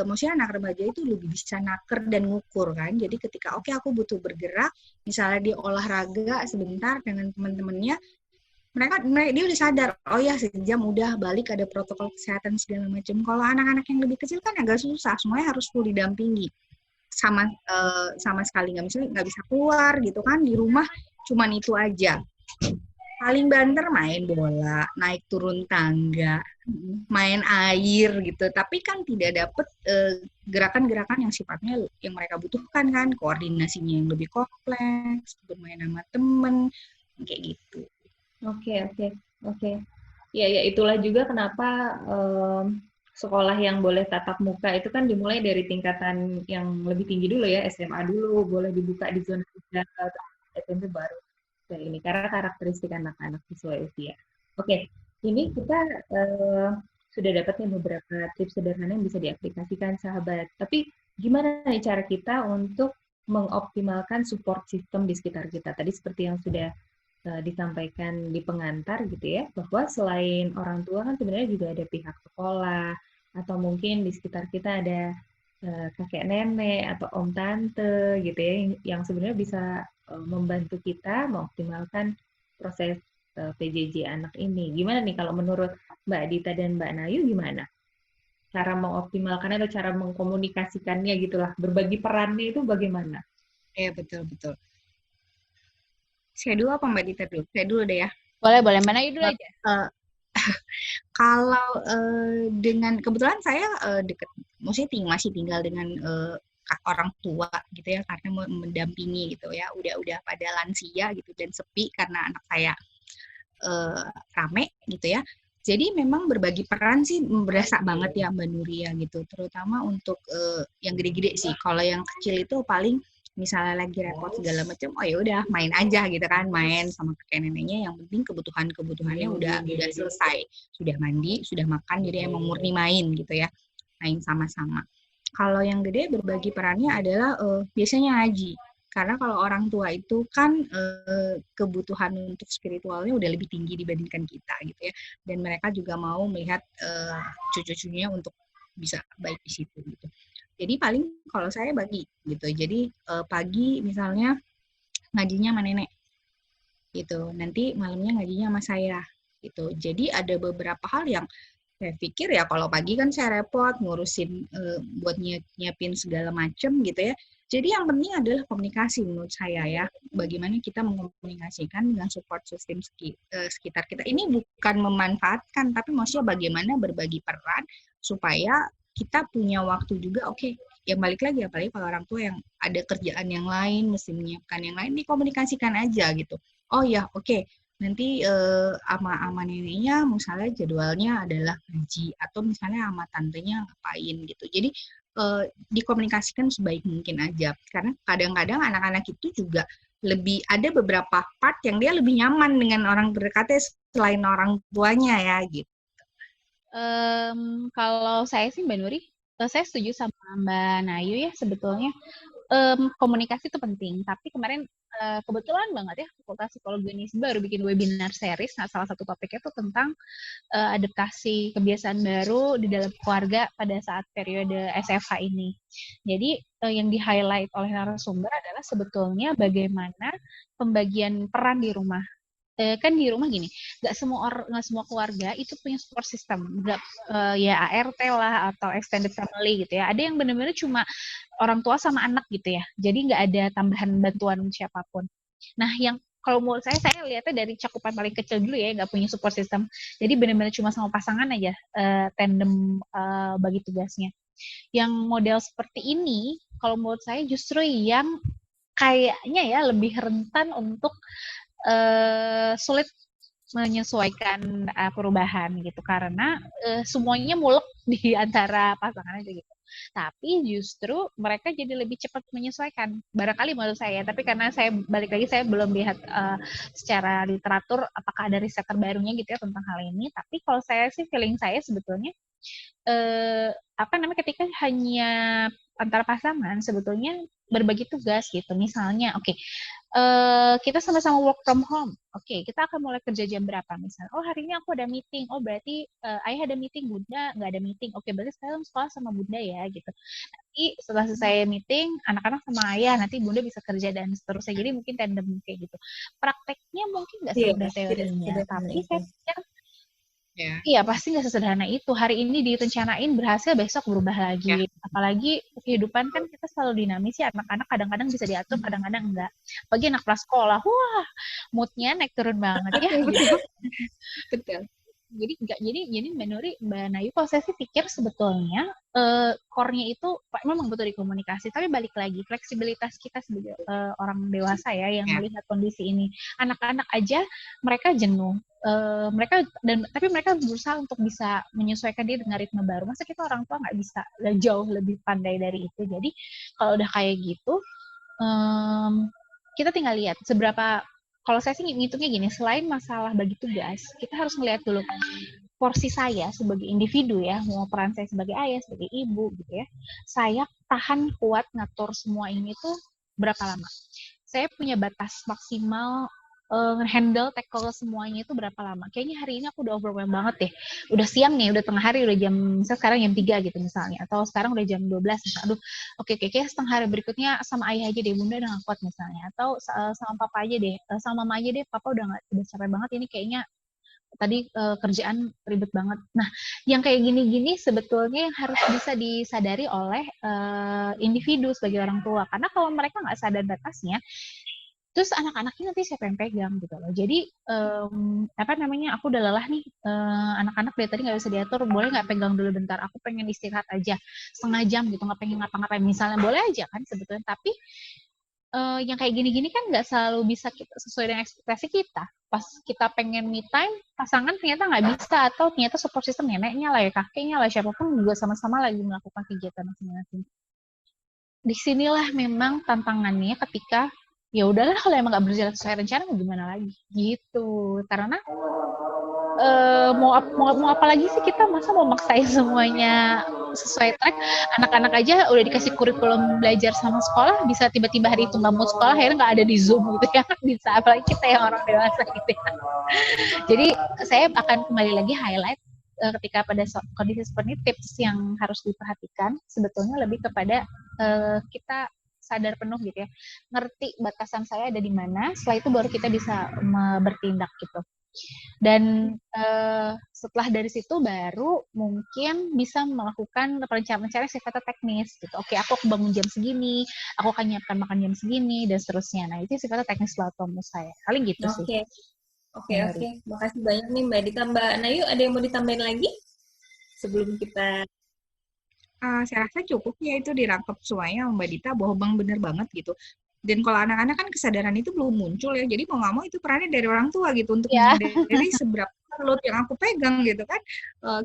maksudnya anak remaja itu lebih bisa naker dan ngukur kan. Jadi ketika aku butuh bergerak, misalnya dia olahraga sebentar dengan teman-temannya, dia udah sadar, oh ya sejam udah balik, ada protokol kesehatan segala macam. Kalau anak-anak yang lebih kecil kan agak susah, semuanya harus full didampingi, sama sekali nggak bisa keluar gitu kan, di rumah cuman itu aja. Paling banter main bola, naik turun tangga, main air gitu. Tapi kan tidak dapet gerakan-gerakan yang sifatnya yang mereka butuhkan kan, koordinasinya yang lebih kompleks, bermain sama temen, kayak gitu. Oke. ya itulah juga kenapa sekolah yang boleh tatap muka itu kan dimulai dari tingkatan yang lebih tinggi dulu ya, SMA dulu, boleh dibuka di zona hijau, terus SMP baru ke ini, karena karakteristik anak-anak sesuai usia. Oke, ini kita sudah dapat nih beberapa tips sederhana yang bisa diaplikasikan sahabat. Tapi gimana nih cara kita untuk mengoptimalkan support system di sekitar kita? Tadi seperti yang sudah disampaikan di pengantar gitu ya, bahwa selain orang tua kan sebenarnya juga ada pihak sekolah, atau mungkin di sekitar kita ada kakek nenek atau om tante gitu ya, yang sebenarnya bisa membantu kita mengoptimalkan proses PJJ anak ini. Gimana nih kalau menurut Mbak Dita dan Mbak Nayu gimana? Cara mengoptimalkannya atau cara mengkomunikasikannya gitulah, berbagi perannya itu bagaimana? Iya, betul-betul. Saya dulu apa Mbak Dita dulu? Saya dulu deh ya. Boleh, mana itu aja. Kalau dengan kebetulan saya dekat, maksudnya masih tinggal dengan orang tua gitu ya, karena mendampingi gitu ya, udah pada lansia gitu dan sepi karena anak saya rame gitu ya. Jadi memang berbagi peran sih berasa banget ya Mbak Nuria gitu, terutama untuk yang gede-gede sih. Kalau yang kecil itu paling misalnya lagi repot segala macam, oh ya udah main aja gitu kan, main sama kakek neneknya, yang penting kebutuhannya udah selesai, sudah mandi, sudah makan, jadi emang murni main gitu ya, main sama-sama. Kalau yang gede berbagi perannya adalah biasanya ngaji, karena kalau orang tua itu kan kebutuhan untuk spiritualnya udah lebih tinggi dibandingkan kita gitu ya, dan mereka juga mau melihat cucu-cucunya untuk bisa baik di situ gitu. Jadi paling kalau saya bagi gitu. Jadi pagi misalnya ngajinya sama nenek gitu. Nanti malamnya ngajinya sama saya gitu. Jadi ada beberapa hal yang saya pikir ya kalau pagi kan saya repot ngurusin buat nyiapin segala macem gitu ya. Jadi yang penting adalah komunikasi menurut saya ya. Bagaimana kita mengkomunikasikan dengan support system sekitar kita. Ini bukan memanfaatkan, tapi maksudnya bagaimana berbagi peran supaya kita punya waktu juga, oke, yang balik lagi, apalagi kalau orang tua yang ada kerjaan yang lain, mesti menyiapkan yang lain, dikomunikasikan aja gitu. Oh ya, oke, nanti ama neneknya misalnya jadwalnya adalah ngaji, atau misalnya ama tantenya ngapain gitu. Jadi dikomunikasikan sebaik mungkin aja, karena kadang-kadang anak-anak itu juga lebih ada beberapa part yang dia lebih nyaman dengan orang terdekatnya selain orang tuanya ya gitu. Kalau saya sih Mbak Nuri, saya setuju sama Mbak Nayu ya, sebetulnya komunikasi itu penting. Tapi kemarin kebetulan banget ya, Fakultas Psikologi Unisba baru bikin webinar series. Nah, salah satu topiknya itu tentang adaptasi kebiasaan baru di dalam keluarga pada saat periode SFH ini. Jadi yang di-highlight oleh narasumber adalah sebetulnya bagaimana pembagian peran di rumah. Kan di rumah gini, nggak semua keluarga itu punya support system, nggak ya ART lah atau extended family gitu ya. Ada yang benar-benar cuma orang tua sama anak gitu ya, jadi nggak ada tambahan bantuan siapapun. Nah, yang kalau menurut saya lihatnya dari cakupan paling kecil dulu ya, nggak punya support system. Jadi benar-benar cuma sama pasangan aja tandem bagi tugasnya. Yang model seperti ini, kalau menurut saya justru yang kayaknya ya lebih rentan untuk sulit menyesuaikan perubahan gitu, karena semuanya mulek di antara pasangan aja gitu. Tapi justru mereka jadi lebih cepat menyesuaikan, barangkali menurut saya. Tapi karena saya balik lagi, saya belum lihat secara literatur apakah ada riset terbarunya gitu ya tentang hal ini. Tapi kalau saya sih feeling saya sebetulnya ketika hanya antara pasangan sebetulnya berbagi tugas gitu. Misalnya, oke, kita sama-sama work from home. Oke, kita akan mulai kerja jam berapa misalnya? Oh, hari ini aku ada meeting. Oh, berarti ayah ada meeting, bunda nggak ada meeting. Oke, berarti sekarang sekolah sama bunda ya gitu. Nanti setelah selesai meeting, anak-anak sama ayah, nanti bunda bisa kerja dan seterusnya. Jadi mungkin tandem kayak gitu. Prakteknya mungkin nggak semudah teorinya, tapi saya pikir iya, pasti nggak sesederhana itu. Hari ini direncanain berhasil, besok berubah lagi. Apalagi kehidupan kan kita selalu dinamis ya. Anak-anak kadang-kadang bisa diatur, kadang-kadang enggak. Bagi anak prasekolah, wah, moodnya naik turun banget ya. Betul. Jadi Mbak Nuri, Mbak Nayu, kalau saya sih pikir sebetulnya core-nya itu memang betul di komunikasi, tapi balik lagi fleksibilitas kita sebagai orang dewasa ya yang melihat kondisi ini. Anak-anak aja mereka jenuh, tapi mereka berusaha untuk bisa menyesuaikan diri dengan ritme baru. Masa kita orang tua nggak bisa jauh lebih pandai dari itu. Jadi kalau udah kayak gitu, kita tinggal lihat seberapa. Kalau saya sih ngitungnya gini, selain masalah bagi tugas, kita harus melihat dulu porsi saya sebagai individu ya, mau peran saya sebagai ayah, sebagai ibu gitu ya, saya tahan kuat ngatur semua ini tuh berapa lama. Saya punya batas maksimal handle, tackle semuanya itu berapa lama. Kayaknya hari ini aku udah overwhelmed banget deh. Udah siang nih, udah tengah hari, udah misalnya sekarang jam 3 gitu misalnya. Atau sekarang udah jam 12 misalnya. Aduh, oke, setengah hari berikutnya sama ayah aja deh, bunda udah gak kuat misalnya. Atau sama papa aja deh, sama mama aja deh, papa udah capek banget ini kayaknya tadi kerjaan ribet banget. Nah, yang kayak gini-gini sebetulnya yang harus bisa disadari oleh individu sebagai orang tua. Karena kalau mereka nggak sadar batasnya, terus anak-anaknya nanti siapa yang pegang gitu loh. Jadi aku udah lelah nih, anak-anak dari tadi nggak bisa diatur, boleh nggak pegang dulu bentar, aku pengen istirahat aja setengah jam gitu, nggak pengen ngapa-ngapain misalnya, boleh aja kan sebetulnya. Tapi yang kayak gini-gini kan nggak selalu bisa kita sesuai dengan ekspektasi kita. Pas kita pengen me time, pasangan ternyata nggak bisa, atau ternyata support system neneknya lah ya, kakeknya lah, siapapun juga sama-sama lagi melakukan kegiatan masing-masing. Disinilah memang tantangannya ketika ya udahlah kalau emang nggak berjalan sesuai rencana mau gimana lagi gitu. Karena mau apa lagi sih kita, masa mau maksain semuanya sesuai track. Anak-anak aja udah dikasih kurikulum belajar sama sekolah, bisa tiba-tiba hari itu nggak mau sekolah, akhirnya nggak ada di Zoom gitu ya, bisa. Apalagi kita yang orang dewasa gitu ya. Jadi saya akan kembali lagi highlight ketika pada kondisi seperti ini, tips yang harus diperhatikan sebetulnya lebih kepada kita sadar penuh gitu ya, ngerti batasan saya ada di mana, setelah itu baru kita bisa bertindak gitu. Dan setelah dari situ baru mungkin bisa melakukan perencanaan sifatnya teknis gitu. Oke, aku bangun jam segini, aku akan nyiapkan makan jam segini, dan seterusnya. Nah, itu sifatnya teknis lah menurut saya. Paling gitu sih. Oke. Makasih banyak nih Mbak Dita. Mbak Nayu, ada yang mau ditambahin lagi sebelum kita... Saya rasa cukup ya, itu dirangkap semuanya Mbak Dita, bahwa Bang bener banget gitu. Dan kalau anak-anak kan kesadaran itu belum muncul ya, jadi mau nggak mau itu perannya dari orang tua gitu, untuk menyadari seberapa load yang aku pegang gitu kan.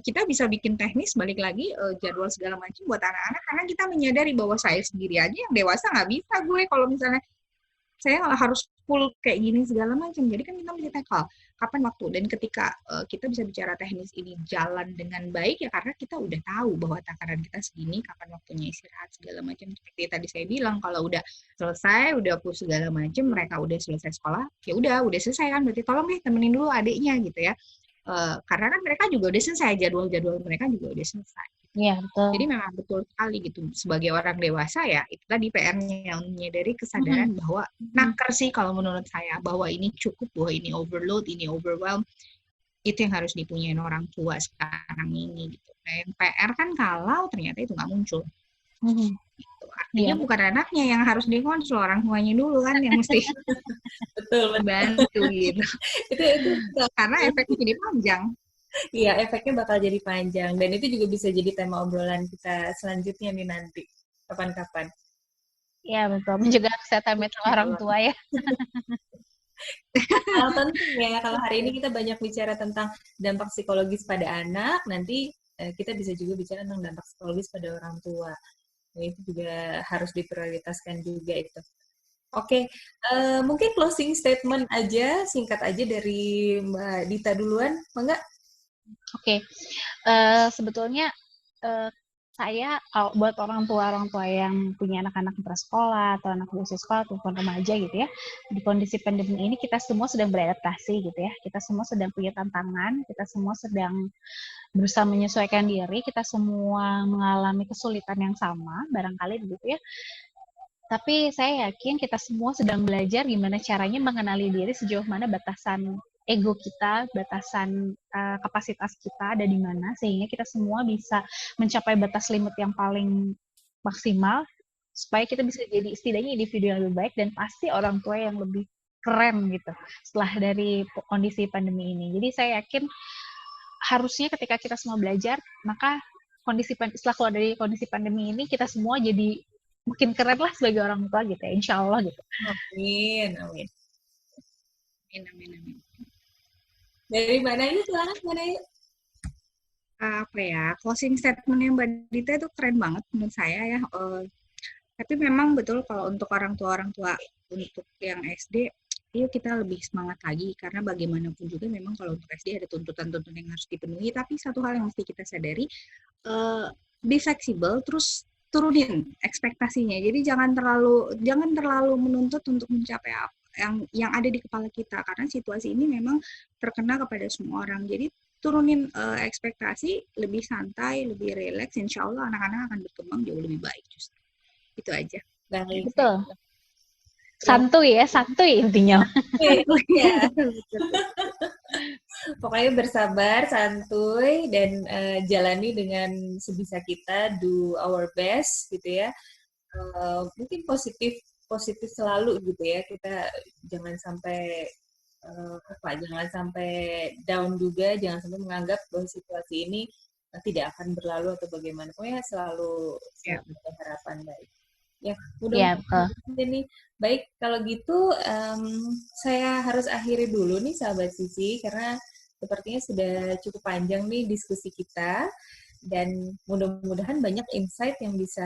Kita bisa bikin teknis, balik lagi jadwal segala macam buat anak-anak, karena kita menyadari bahwa saya sendiri aja yang dewasa nggak bisa gue kalau misalnya saya harus full kayak gini segala macam. Jadi kan kita mesti tackle kapan waktu, dan ketika kita bisa bicara teknis ini jalan dengan baik ya karena kita udah tahu bahwa takaran kita segini, kapan waktunya istirahat segala macam. Seperti tadi saya bilang, kalau udah selesai, udah push segala macam, mereka udah selesai sekolah, ya udah selesai kan, berarti tolong deh temenin dulu adiknya gitu ya. Karena kan mereka juga udah selesai, jadwal mereka juga udah selesai. Iya, betul. Jadi memang betul sekali gitu, sebagai orang dewasa ya, itu tadi PR-nya, yang menyadari kesadaran bahwa naker sih kalau menurut saya, bahwa ini cukup, bahwa ini overload, ini overwhelm, itu yang harus dipunyain orang tua sekarang ini gitu. Dan PR kan kalau ternyata itu nggak muncul. Gitu. Artinya bukan anaknya yang harus dikonsul, orang tuanya dulu kan yang mesti betul bantu gitu. itu karena efeknya jadi panjang. Iya, efeknya bakal jadi panjang. Dan itu juga bisa jadi tema obrolan kita selanjutnya nih nanti, kapan-kapan. Iya, betul. Menjaga kesehatan mental orang tua ya. Penting ya, kalau hari ini kita banyak bicara tentang dampak psikologis pada anak, nanti kita bisa juga bicara tentang dampak psikologis pada orang tua. Nah, itu juga harus diprioritaskan juga itu. Oke, mungkin closing statement aja, singkat aja dari Mbak Dita duluan, enggak? Oke, sebetulnya saya kalau buat orang tua yang punya anak-anak prasekolah atau anak usia sekolah ataupun remaja gitu ya, di kondisi pandemi ini kita semua sedang beradaptasi gitu ya, kita semua sedang punya tantangan, kita semua sedang berusaha menyesuaikan diri, kita semua mengalami kesulitan yang sama barangkali begitu ya. Tapi saya yakin kita semua sedang belajar gimana caranya mengenali diri, sejauh mana batasan ego kita, batasan kapasitas kita ada di mana, sehingga kita semua bisa mencapai batas limit yang paling maksimal, supaya kita bisa jadi setidaknya individu yang lebih baik, dan pasti orang tua yang lebih keren gitu setelah dari kondisi pandemi ini. Jadi saya yakin harusnya ketika kita semua belajar, maka setelah keluar dari kondisi pandemi ini kita semua jadi makin keren lah sebagai orang tua gitu ya, insya Allah gitu. Amin, amin. Amin. Dari mana ini silakan mana yuk? Apa ya, closing statementnya Mbak Dita itu keren banget menurut saya ya. Tapi memang betul kalau untuk orang tua untuk yang SD, yuk kita lebih semangat lagi karena bagaimanapun juga memang kalau untuk SD ada tuntutan-tuntutan yang harus dipenuhi. Tapi satu hal yang mesti kita sadari, be fleksibel, terus turunin ekspektasinya. Jadi jangan terlalu menuntut untuk mencapai apa yang ada di kepala kita karena situasi ini memang terkena kepada semua orang. Jadi turunin ekspektasi, lebih santai, lebih rileks, insya Allah anak-anak akan berkembang jauh lebih baik justru. Itu aja. Baik. Betul. Santuy intinya. Ya. Pokoknya bersabar, santuy, dan jalani dengan sebisa kita, do our best gitu ya. Mungkin positif selalu gitu ya. Kita jangan sampai jangan sampai down juga, jangan sampai menganggap bahwa situasi ini tidak akan berlalu atau bagaimana. Pokoknya selalu ada harapan baik. Ya, mudah-mudahan nih. Baik, kalau gitu saya harus akhiri dulu nih sahabat Sisi karena sepertinya sudah cukup panjang nih diskusi kita dan mudah-mudahan banyak insight yang bisa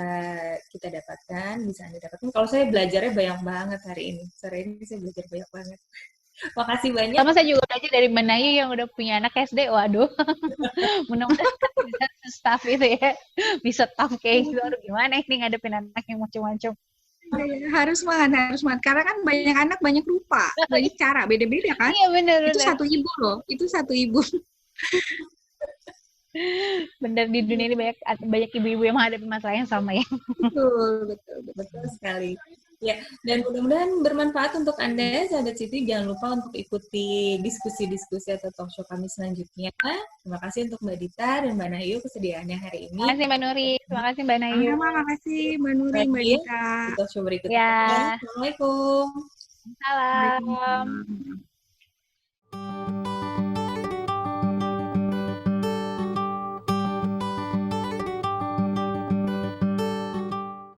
kita dapatkan, bisa Anda dapatkan. Kalau saya belajarnya banyak banget hari ini. Sore ini saya belajar banyak banget. Makasih banyak. Sama saya juga belajar dari Mbak Nayu yang udah punya anak SD. Waduh, mudah-mudahan bisa staff itu ya, bisa tough kayak gitu. Aduh, gimana ini ngadepin anak yang macam-macam. Harus semangat. Karena kan banyak anak, banyak rupa, banyak cara, beda-beda kan? Iya benar. Itu satu ibu loh, itu satu ibu. Benar, di dunia ini banyak ibu-ibu yang menghadapi masalah yang sama ya. Betul sekali. Ya, dan mudah-mudahan bermanfaat untuk Anda, sahabat Siti. Jangan lupa untuk ikuti diskusi-diskusi atau talk show kami selanjutnya. Terima kasih untuk Mbak Dita dan Mbak Nayu kesediaannya hari ini. Terima kasih Mbak Nuri, terima kasih Mbak Nayu. Terima kasih Mbak Nuri, Mbak Dita. Di talk show berikutnya. Ya. Assalamualaikum. Salam.